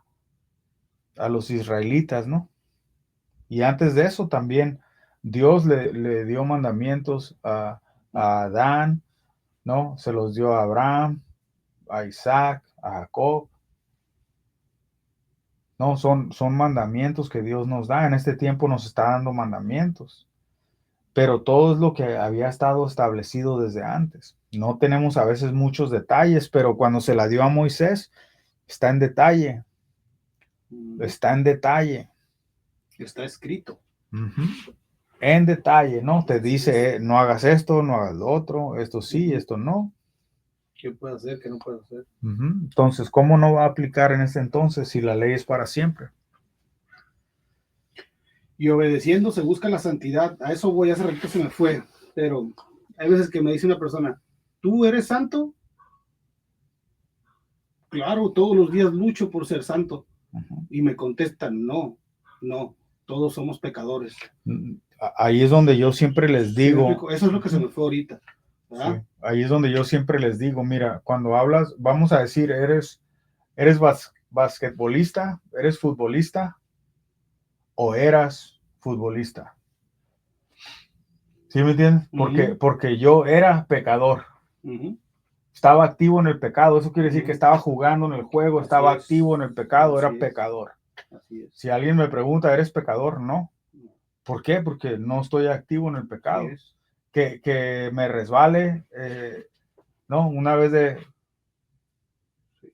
los israelitas, ¿no? Y antes de eso también Dios le dio mandamientos a Adán, ¿no? Se los dio a Abraham, a Isaac, a Jacob. No, son mandamientos que Dios nos da. En este tiempo nos está dando mandamientos. Pero todo es lo que había estado establecido desde antes. No tenemos a veces muchos detalles, pero cuando se la dio a Moisés, está en detalle. Uh-huh. Está en detalle. Está escrito. Uh-huh. En detalle, ¿no? Te dice, no hagas esto, no hagas lo otro, esto sí, Uh-huh. esto no. ¿Qué puede hacer, qué no puede hacer? Uh-huh. Entonces, ¿cómo no va a aplicar en ese entonces si la ley es para siempre? Y obedeciendo se busca la santidad. A eso voy, hace ratito se me fue. Pero hay veces que me dice una persona, ¿tú eres santo? Claro, todos los días lucho por ser santo. Ujú. Y me contestan, no, todos somos pecadores. Ahí es donde yo siempre les ¿Sí me digo, explico? Eso es lo que se me fue ahorita, ¿verdad? sí, ahí es donde yo siempre les digo, mira, cuando hablas, vamos a decir, eres basquetbolista, eres futbolista o eras futbolista. ¿Sí me entiendes? Ujú. Porque yo era pecador. Ujú. Estaba activo en el pecado. Eso quiere decir que Ujú. estaba jugando en el juego, Así estaba es. activo en el pecado, Así era es. pecador. Así es. Si alguien me pregunta, ¿eres pecador? No. ¿Por qué? Porque no estoy activo en el Así pecado. es. Que me resbale, ¿no? Una vez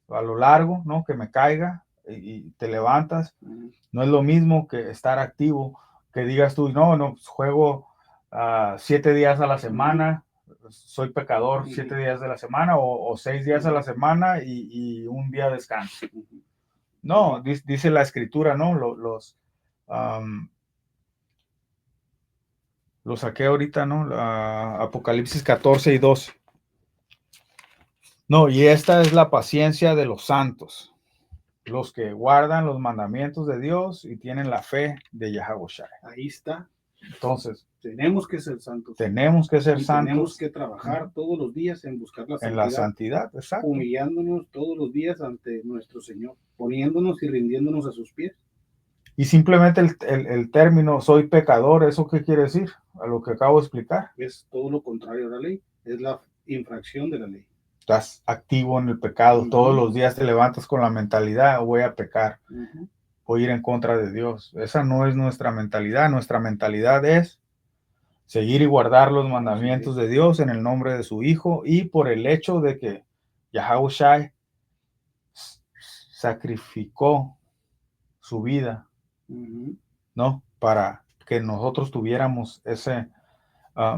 a lo largo, ¿no? Que me caiga y te levantas. Ujú. No es lo mismo que estar activo, que digas tú, no, pues juego 7 días a la semana, soy pecador 7 días de la semana o 6 días a la semana y un día descanso. Ujú. No, dice la escritura, ¿no? Lo saqué ahorita, ¿no? Apocalipsis 14 y 12. No, y esta es la paciencia de los santos, los que guardan los mandamientos de Dios y tienen la fe de Yahawashi. Ahí está. Entonces, Tenemos que ser santos. tenemos que ser Y santos. tenemos que trabajar todos los días en buscar la en santidad. la santidad, exacto. Humillándonos todos los días ante nuestro Señor, poniéndonos y rindiéndonos a sus pies. Y simplemente el término soy pecador, ¿eso qué quiere decir? A lo que acabo de explicar. Es todo lo contrario a la ley, es la infracción de la ley. Estás activo en el pecado, Ujú. todos los días te levantas con la mentalidad, voy a pecar, Ujú. voy a ir en contra de Dios. Esa no es nuestra mentalidad es seguir y guardar los mandamientos de Dios en el nombre de su Hijo y por el hecho de que Yahawashi sacrificó su vida, Ujú. ¿no? Para que nosotros tuviéramos ese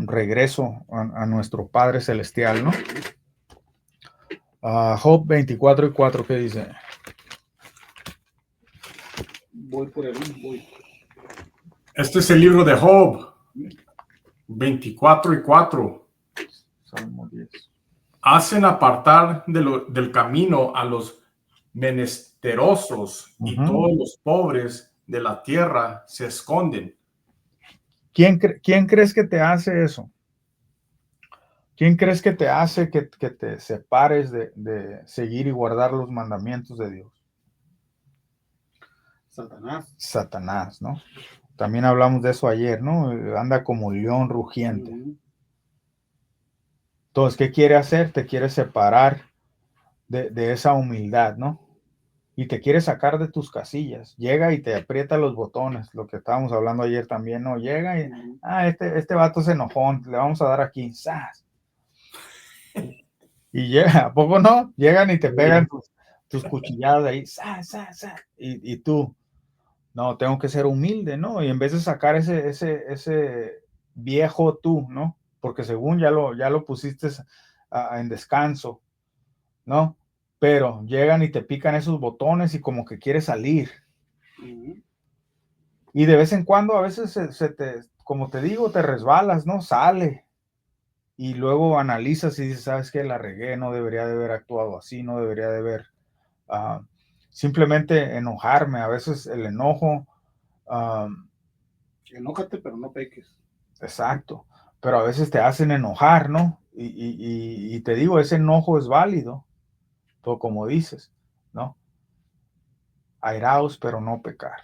regreso a nuestro Padre Celestial, ¿no? Job 24 y 4, ¿qué dice? Voy por el voy. Este es el libro de Job, 24 y 4. Salmo 10. Hacen apartar del camino a los menesterosos y todos los pobres de la tierra se esconden. ¿Quién crees que te hace eso? ¿Quién crees que te hace que te separes de seguir y guardar los mandamientos de Dios? Satanás. Satanás, ¿no? También hablamos de eso ayer, ¿no? Anda como león rugiente. Ujú. Entonces, ¿qué quiere hacer? Te quiere separar de esa humildad, ¿no? Y te quiere sacar de tus casillas. Llega y te aprieta los botones, lo que estábamos hablando ayer también, ¿no? Llega y, Ujú. este vato es enojón, le vamos a dar aquí, ¡zas! Y llega, ¿a poco no? Llegan y te pegan tus cuchilladas ahí, ¡zas, zas, zas! Y tú, no, tengo que ser humilde, ¿no? Y en vez de sacar ese viejo tú, ¿no? Porque según ya lo pusiste en descanso, ¿no? Pero llegan y te pican esos botones y como que quieres salir. Ujú. Y de vez en cuando, a veces como te digo, te resbalas, ¿no? Sale. Y luego analizas y dices, ¿sabes qué? La regué, no debería de haber actuado así, no debería de haber. Simplemente enojarme. A veces el enojo, Enójate, pero no peques. exacto. Pero a veces te hacen enojar, ¿no? Y te digo, ese enojo es válido. Todo como dices, ¿no? Airaos, pero no pecar.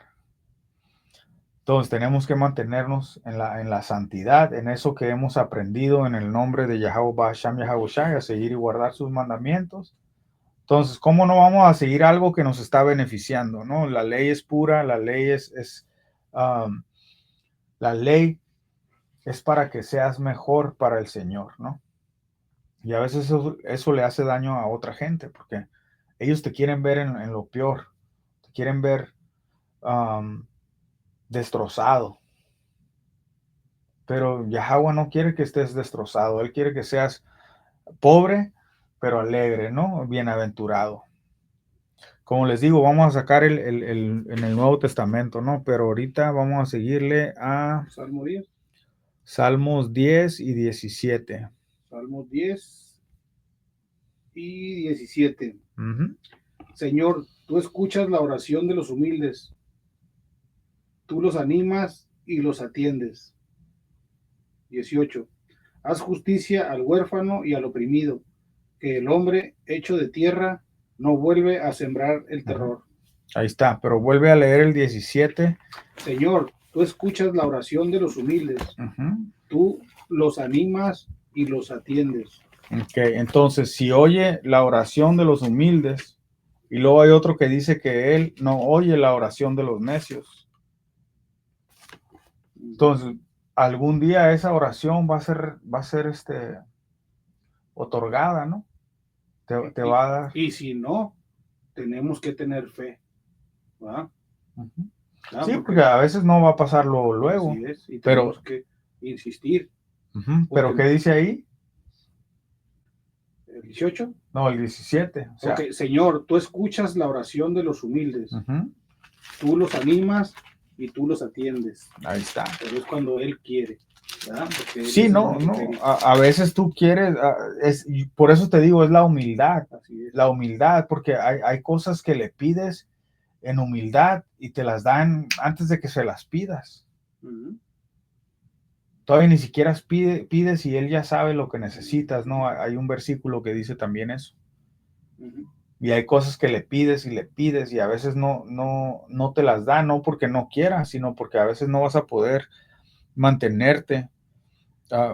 Entonces tenemos que mantenernos en la santidad, en eso que hemos aprendido en el nombre de Yahweh Basham Yahawashi, a seguir y guardar sus mandamientos. Entonces, ¿cómo no vamos a seguir algo que nos está beneficiando? ¿No? La ley es pura, la ley la ley es para que seas mejor para el Señor, ¿no? Y a veces eso le hace daño a otra gente, porque ellos te quieren ver en lo peor, te quieren ver destrozado. Pero Yahweh no quiere que estés destrozado, Él quiere que seas pobre, pero alegre, ¿no? Bienaventurado. Como les digo, vamos a sacar en el Nuevo Testamento, ¿no? Pero ahorita vamos a seguirle a Salmo 10. Salmos 10 y 17. Salmo 10 y 17. Ujú. Señor, tú escuchas la oración de los humildes. Tú los animas y los atiendes. 18. Haz justicia al huérfano y al oprimido, que el hombre hecho de tierra no vuelve a sembrar el terror. Ahí está, pero vuelve a leer el 17. Señor, tú escuchas la oración de los humildes. Ujú. Tú los animas y los atiendes. Ok, entonces, si oye la oración de los humildes, y luego hay otro que dice que él no oye la oración de los necios. Entonces, algún día esa oración va a ser otorgada, ¿no? Te va a dar. Y si no, tenemos que tener fe. ¿Va? Ujú. ¿Va? Sí, porque a veces no va a pasarlo luego. Así es, y pero, tenemos que insistir. ujú, pero ¿qué dice ahí? El 18. No, el 17. O sea, Ok, Señor, tú escuchas la oración de los humildes. ujú, Tú los animas y tú los atiendes. ahí está. Pero es cuando Él quiere. ¿Verdad? Porque Él Sí, es el no, único no. que quiere. A veces tú quieres, y por eso te digo, es la humildad. Así es. La humildad, porque hay cosas que le pides en humildad y te las dan antes de que se las pidas. Ujú. Todavía ni siquiera pides y él ya sabe lo que necesitas, ¿no? Hay un versículo que dice también eso. Ujú. Y hay cosas que le pides y a veces no te las da, no porque no quieras, sino porque a veces no vas a poder mantenerte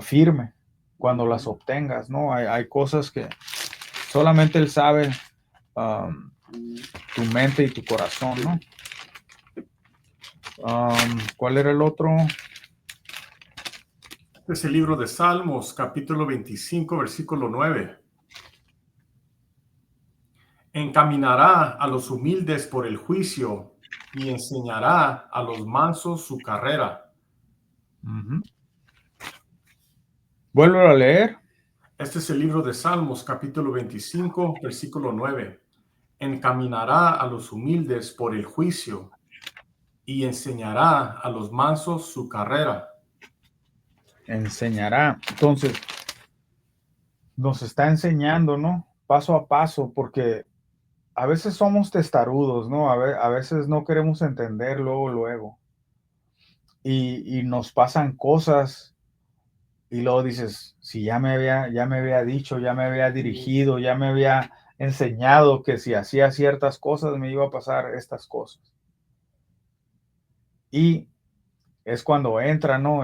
firme cuando las obtengas, ¿no? Hay cosas que solamente él sabe, tu mente y tu corazón, ¿no? ¿Cuál era el otro? Este es el libro de Salmos, capítulo 25, versículo 9. Encaminará a los humildes por el juicio y enseñará a los mansos su carrera. Uh-huh. Vuelvo a leer. Este es el libro de Salmos, capítulo 25, versículo 9. Encaminará a los humildes por el juicio y enseñará a los mansos su carrera. Enseñará. Entonces, nos está enseñando, ¿no? Paso a paso, porque a veces somos testarudos, ¿no? A veces no queremos entender luego. Y nos pasan cosas y luego dices, si ya me había dicho, ya me había dirigido, ya me había enseñado que si hacía ciertas cosas me iba a pasar estas cosas. Y es cuando entra, ¿no?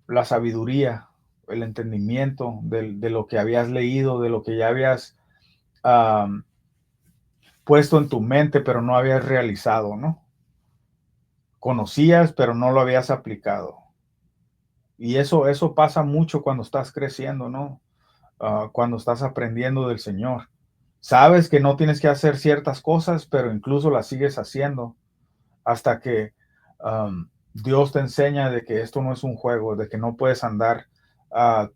La sabiduría, el entendimiento de lo que habías leído, de lo que ya habías puesto en tu mente, pero no habías realizado, ¿no? Conocías, pero no lo habías aplicado. Y eso pasa mucho cuando estás creciendo, ¿no? Cuando estás aprendiendo del Señor. Sabes que no tienes que hacer ciertas cosas, pero incluso las sigues haciendo hasta que Dios te enseña de que esto no es un juego, de que no puedes andar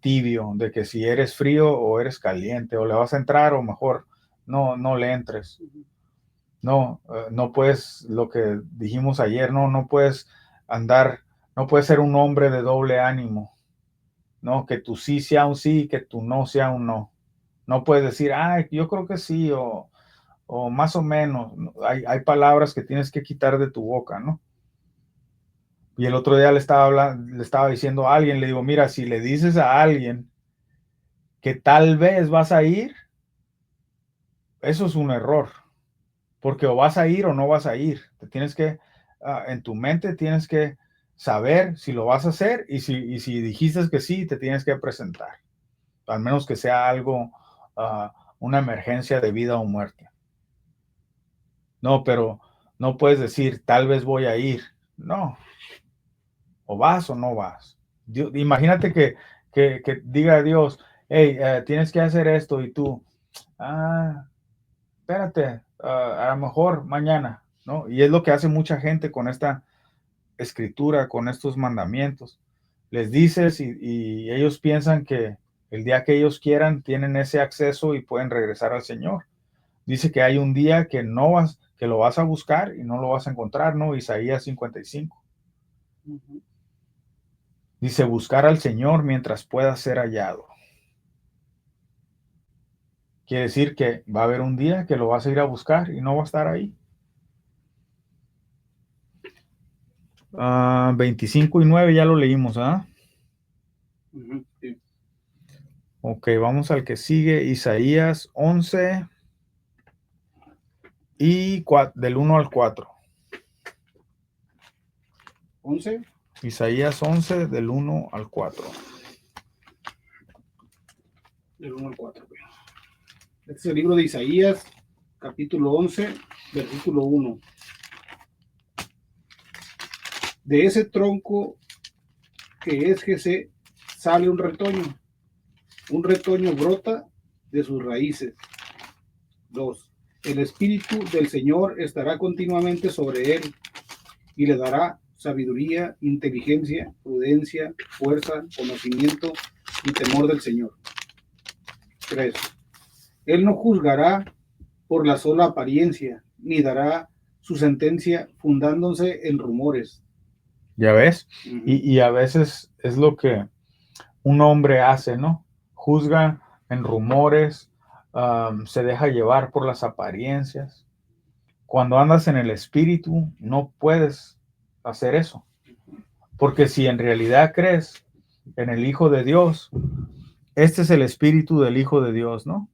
tibio, de que si eres frío o eres caliente, o le vas a entrar o mejor no le entres. No puedes, lo que dijimos ayer, no puedes andar, no puedes ser un hombre de doble ánimo, ¿no? Que tu sí sea un sí y que tu no sea un no. No puedes decir, yo creo que sí, o más o menos. Hay palabras que tienes que quitar de tu boca, ¿no? Y el otro día le estaba diciendo a alguien, le digo, mira, si le dices a alguien que tal vez vas a ir, eso es un error, porque o vas a ir o no vas a ir. Te tienes que, en tu mente tienes que saber si lo vas a hacer y si dijiste que sí, te tienes que presentar, al menos que sea algo, una emergencia de vida o muerte. No, pero no puedes decir, tal vez voy a ir. No, o vas o no vas. Imagínate que diga a Dios, hey, tienes que hacer esto y tú, espérate, a lo mejor mañana, ¿no? Y es lo que hace mucha gente con esta escritura, con estos mandamientos. Les dices y ellos piensan que el día que ellos quieran tienen ese acceso y pueden regresar al Señor. Dice que hay un día que que lo vas a buscar y no lo vas a encontrar, ¿no? Isaías 55. Ujú. Dice, buscar al Señor mientras pueda ser hallado. quiere decir que va a haber un día que lo vas a ir a buscar y no va a estar ahí. 25 y 9 ya lo leímos, ¿ah? Sí. Ok, vamos al que sigue, Isaías 11 y del 1 al 4. 11, Isaías 11 del 1 al 4. del 1 al 4. Este es el libro de Isaías, capítulo 11, versículo 1. De ese tronco que es Jesé sale un retoño brota de sus raíces. 2. El Espíritu del Señor estará continuamente sobre él y le dará sabiduría, inteligencia, prudencia, fuerza, conocimiento y temor del Señor. 3. Él no juzgará por la sola apariencia, ni dará su sentencia fundándose en rumores. ¿Ya ves? Y a veces es lo que un hombre hace, ¿no? Juzga en rumores, se deja llevar por las apariencias. Cuando andas en el Espíritu, no puedes hacer eso. Porque si en realidad crees en el Hijo de Dios, este es el Espíritu del Hijo de Dios, ¿no?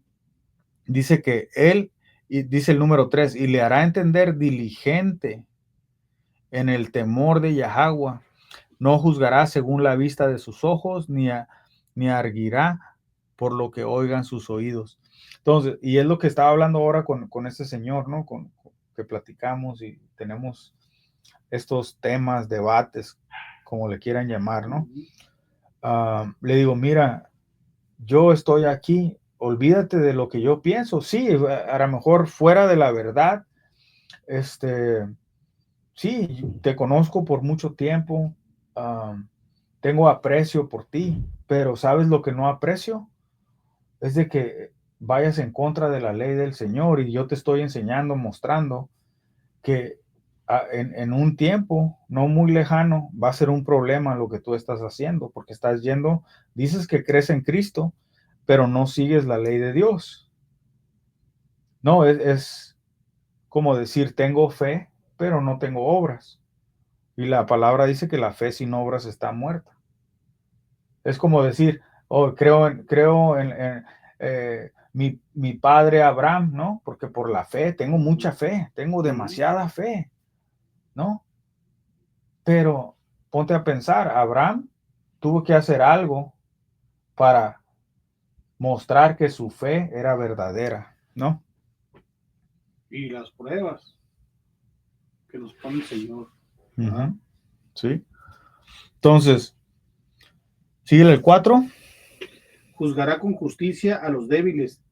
Dice que Él, y dice el número 3, y le hará entender diligente en el temor de Yahweh. No juzgará según la vista de sus ojos, ni arguirá por lo que oigan sus oídos. Entonces, y es lo que estaba hablando ahora con este señor, ¿no? Que platicamos y tenemos estos temas, debates, como le quieran llamar, ¿no? Le digo, mira, yo estoy aquí, olvídate de lo que yo pienso. Sí, a lo mejor fuera de la verdad, sí, te conozco por mucho tiempo, tengo aprecio por ti, pero ¿sabes lo que no aprecio? Es de que vayas en contra de la ley del Señor y yo te estoy enseñando, mostrando que en un tiempo no muy lejano va a ser un problema lo que tú estás haciendo, porque estás yendo, dices que crees en Cristo, pero no sigues la ley de Dios. No, es como decir, tengo fe, pero no tengo obras. Y la palabra dice que la fe sin obras está muerta. Es como decir, oh, creo en mi padre Abraham, ¿no? Porque por la fe, tengo mucha fe, tengo demasiada fe, ¿no? Pero ponte a pensar, Abraham tuvo que hacer algo para mostrar que su fe era verdadera, ¿no? Y las pruebas que nos pone el Señor. Uh-huh. Sí. Entonces, sigue el 4. Juzgará con justicia a los débiles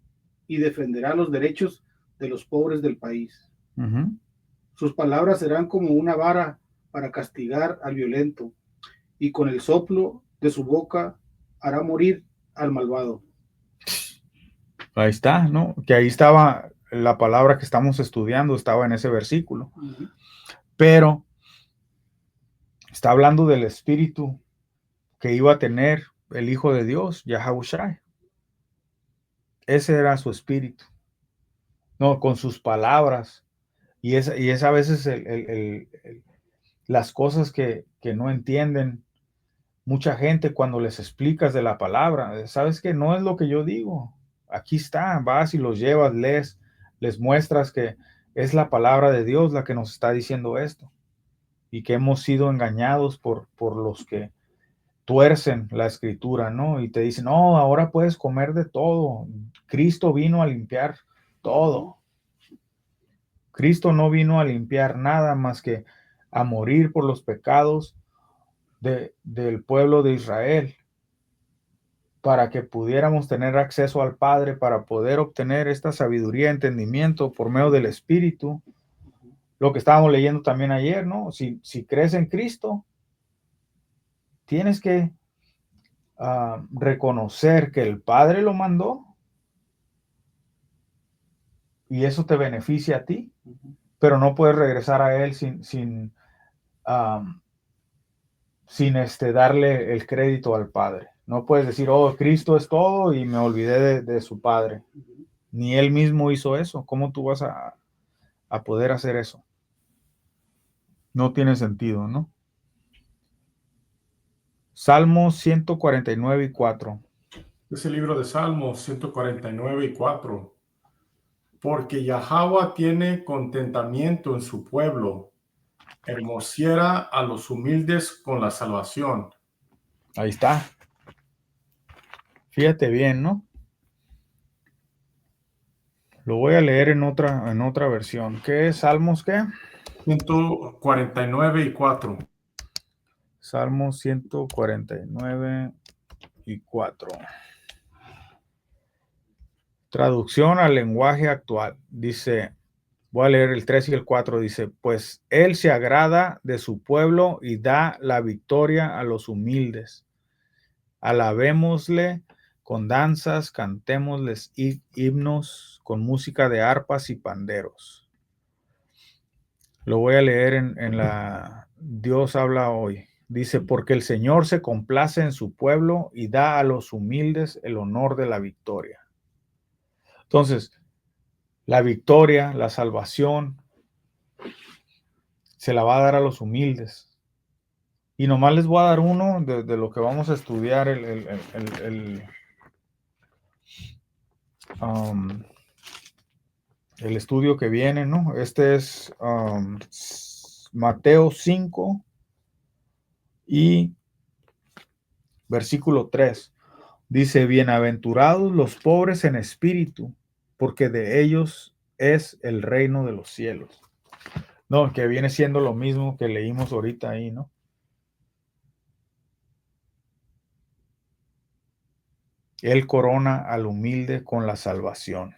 y defenderá los derechos de los pobres del país. Uh-huh. Sus palabras serán como una vara para castigar al violento, y con el soplo de su boca hará morir al malvado. Ahí está, ¿no? Que ahí estaba la palabra que estamos estudiando, estaba en ese versículo. Uh-huh. Pero está hablando del espíritu que iba a tener el Hijo de Dios, Yahawashi. Ese era su espíritu, no, con sus palabras. Y es a veces las cosas que no entienden mucha gente cuando les explicas de la palabra. ¿Sabes qué? No es lo que yo digo. Aquí está, vas y los llevas, lees, les muestras que es la palabra de Dios la que nos está diciendo esto. Y que hemos sido engañados por los que tuercen la escritura, ¿no? Y te dicen, no, ahora puedes comer de todo. Cristo vino a limpiar todo. Cristo no vino a limpiar nada más que a morir por los pecados del pueblo de Israel, para que pudiéramos tener acceso al Padre, para poder obtener esta sabiduría, entendimiento por medio del Espíritu. Lo que estábamos leyendo también ayer, ¿no? Si crees en Cristo, tienes que reconocer que el Padre lo mandó y eso te beneficia a ti, pero no puedes regresar a Él sin darle el crédito al Padre. No puedes decir, oh, Cristo es todo y me olvidé de su Padre. Ni él mismo hizo eso. ¿Cómo tú vas a poder hacer eso? No tiene sentido, ¿no? Salmos 149:4. Es el libro de Salmos 149:4. Porque Yahweh tiene contentamiento en su pueblo, hermosiera a los humildes con la salvación. Ahí está. Fíjate bien, ¿no? Lo voy a leer en otra versión. ¿Qué es Salmos qué? 149:4. Salmos 149:4. Traducción al lenguaje actual. Dice, voy a leer el 3 y el 4. Dice, pues él se agrada de su pueblo y da la victoria a los humildes. Alabémosle con danzas, cantémosles himnos con música de arpas y panderos. Lo voy a leer en la Dios habla hoy. Dice, porque el Señor se complace en su pueblo y da a los humildes el honor de la victoria. Entonces, la victoria, la salvación, se la va a dar a los humildes. Y nomás les voy a dar uno de lo que vamos a estudiar el estudio que viene, ¿no? Este es Mateo 5 y versículo 3. Dice, bienaventurados los pobres en espíritu, porque de ellos es el reino de los cielos. No, que viene siendo lo mismo que leímos ahorita ahí, ¿no? Él corona al humilde con la salvación.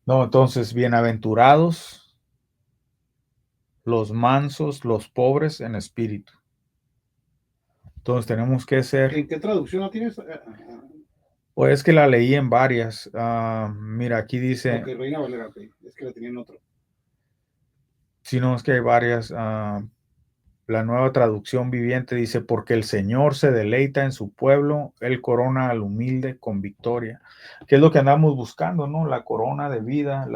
No, entonces, bienaventurados los mansos, los pobres en espíritu. Entonces tenemos que ser... ¿En qué traducción la tienes? Pues que la leí en varias. Mira, aquí dice... Ok, Reina Valera, ok. Es que la tenía en otro. Si no, es que hay varias. La nueva traducción viviente dice, porque el Señor se deleita en su pueblo, Él corona al humilde con victoria. Que es lo que andamos buscando, ¿no? La corona de vida,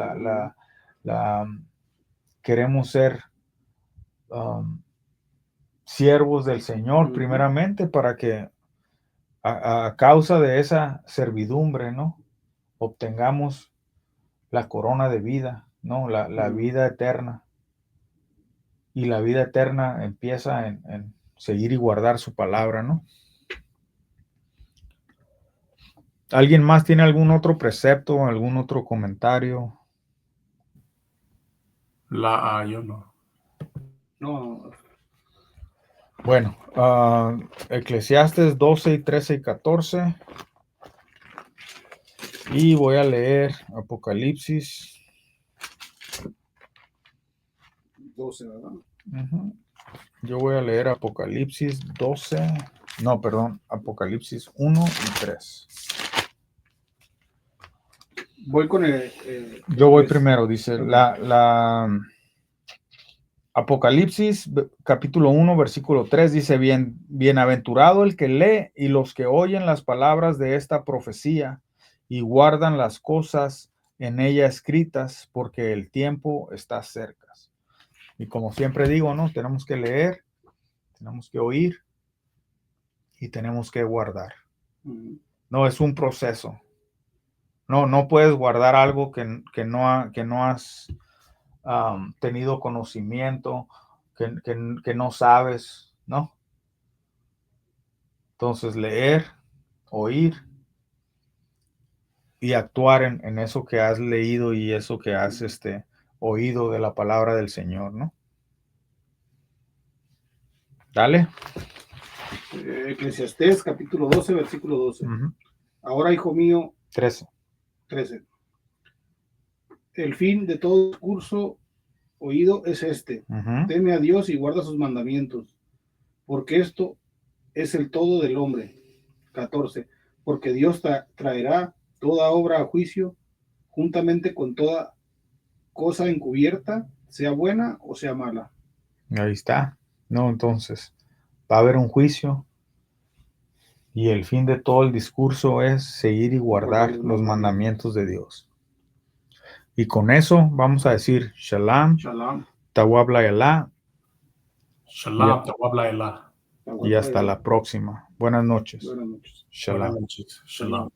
queremos ser siervos del Señor primeramente para que a causa de esa servidumbre, ¿no? Obtengamos la corona de vida, ¿no? La vida eterna. Y la vida eterna empieza en seguir y guardar su palabra, ¿no? ¿Alguien más tiene algún otro precepto, algún otro comentario? Yo no. No, Bueno, Eclesiastes 12 y 13 y 14. Y voy a leer Apocalipsis. 12, ¿verdad? Yo voy a leer Apocalipsis 12. No, perdón, Apocalipsis 1 y 3. Voy con Yo voy primero, dice la Apocalipsis capítulo 1 versículo 3 dice, bienaventurado el que lee y los que oyen las palabras de esta profecía y guardan las cosas en ella escritas, porque el tiempo está cerca. Y como siempre digo, ¿no? Tenemos que leer, tenemos que oír y tenemos que guardar. No, es un proceso. No puedes guardar algo que no has tenido conocimiento, que no sabes, ¿no? Entonces, leer, oír y actuar en eso que has leído y eso que has oído de la palabra del Señor, ¿no? Dale. Eclesiastés capítulo 12, versículo 12. Ahora, hijo mío, 13. El fin de todo curso oído es este: teme a Dios y guarda sus mandamientos, porque esto es el todo del hombre. 14. Porque Dios traerá toda obra a juicio, juntamente con toda cosa encubierta, sea buena o sea mala. Ahí está. No, entonces va a haber un juicio Y el fin de todo el discurso es seguir y guardar los mandamientos de Dios. Y con eso vamos a decir Shalom, Shalom. Tawabla Yalá, Shalom, Tawabla Elah. y hasta la próxima. Buenas noches. Buenas noches. Shalom. Buenas noches. Shalom.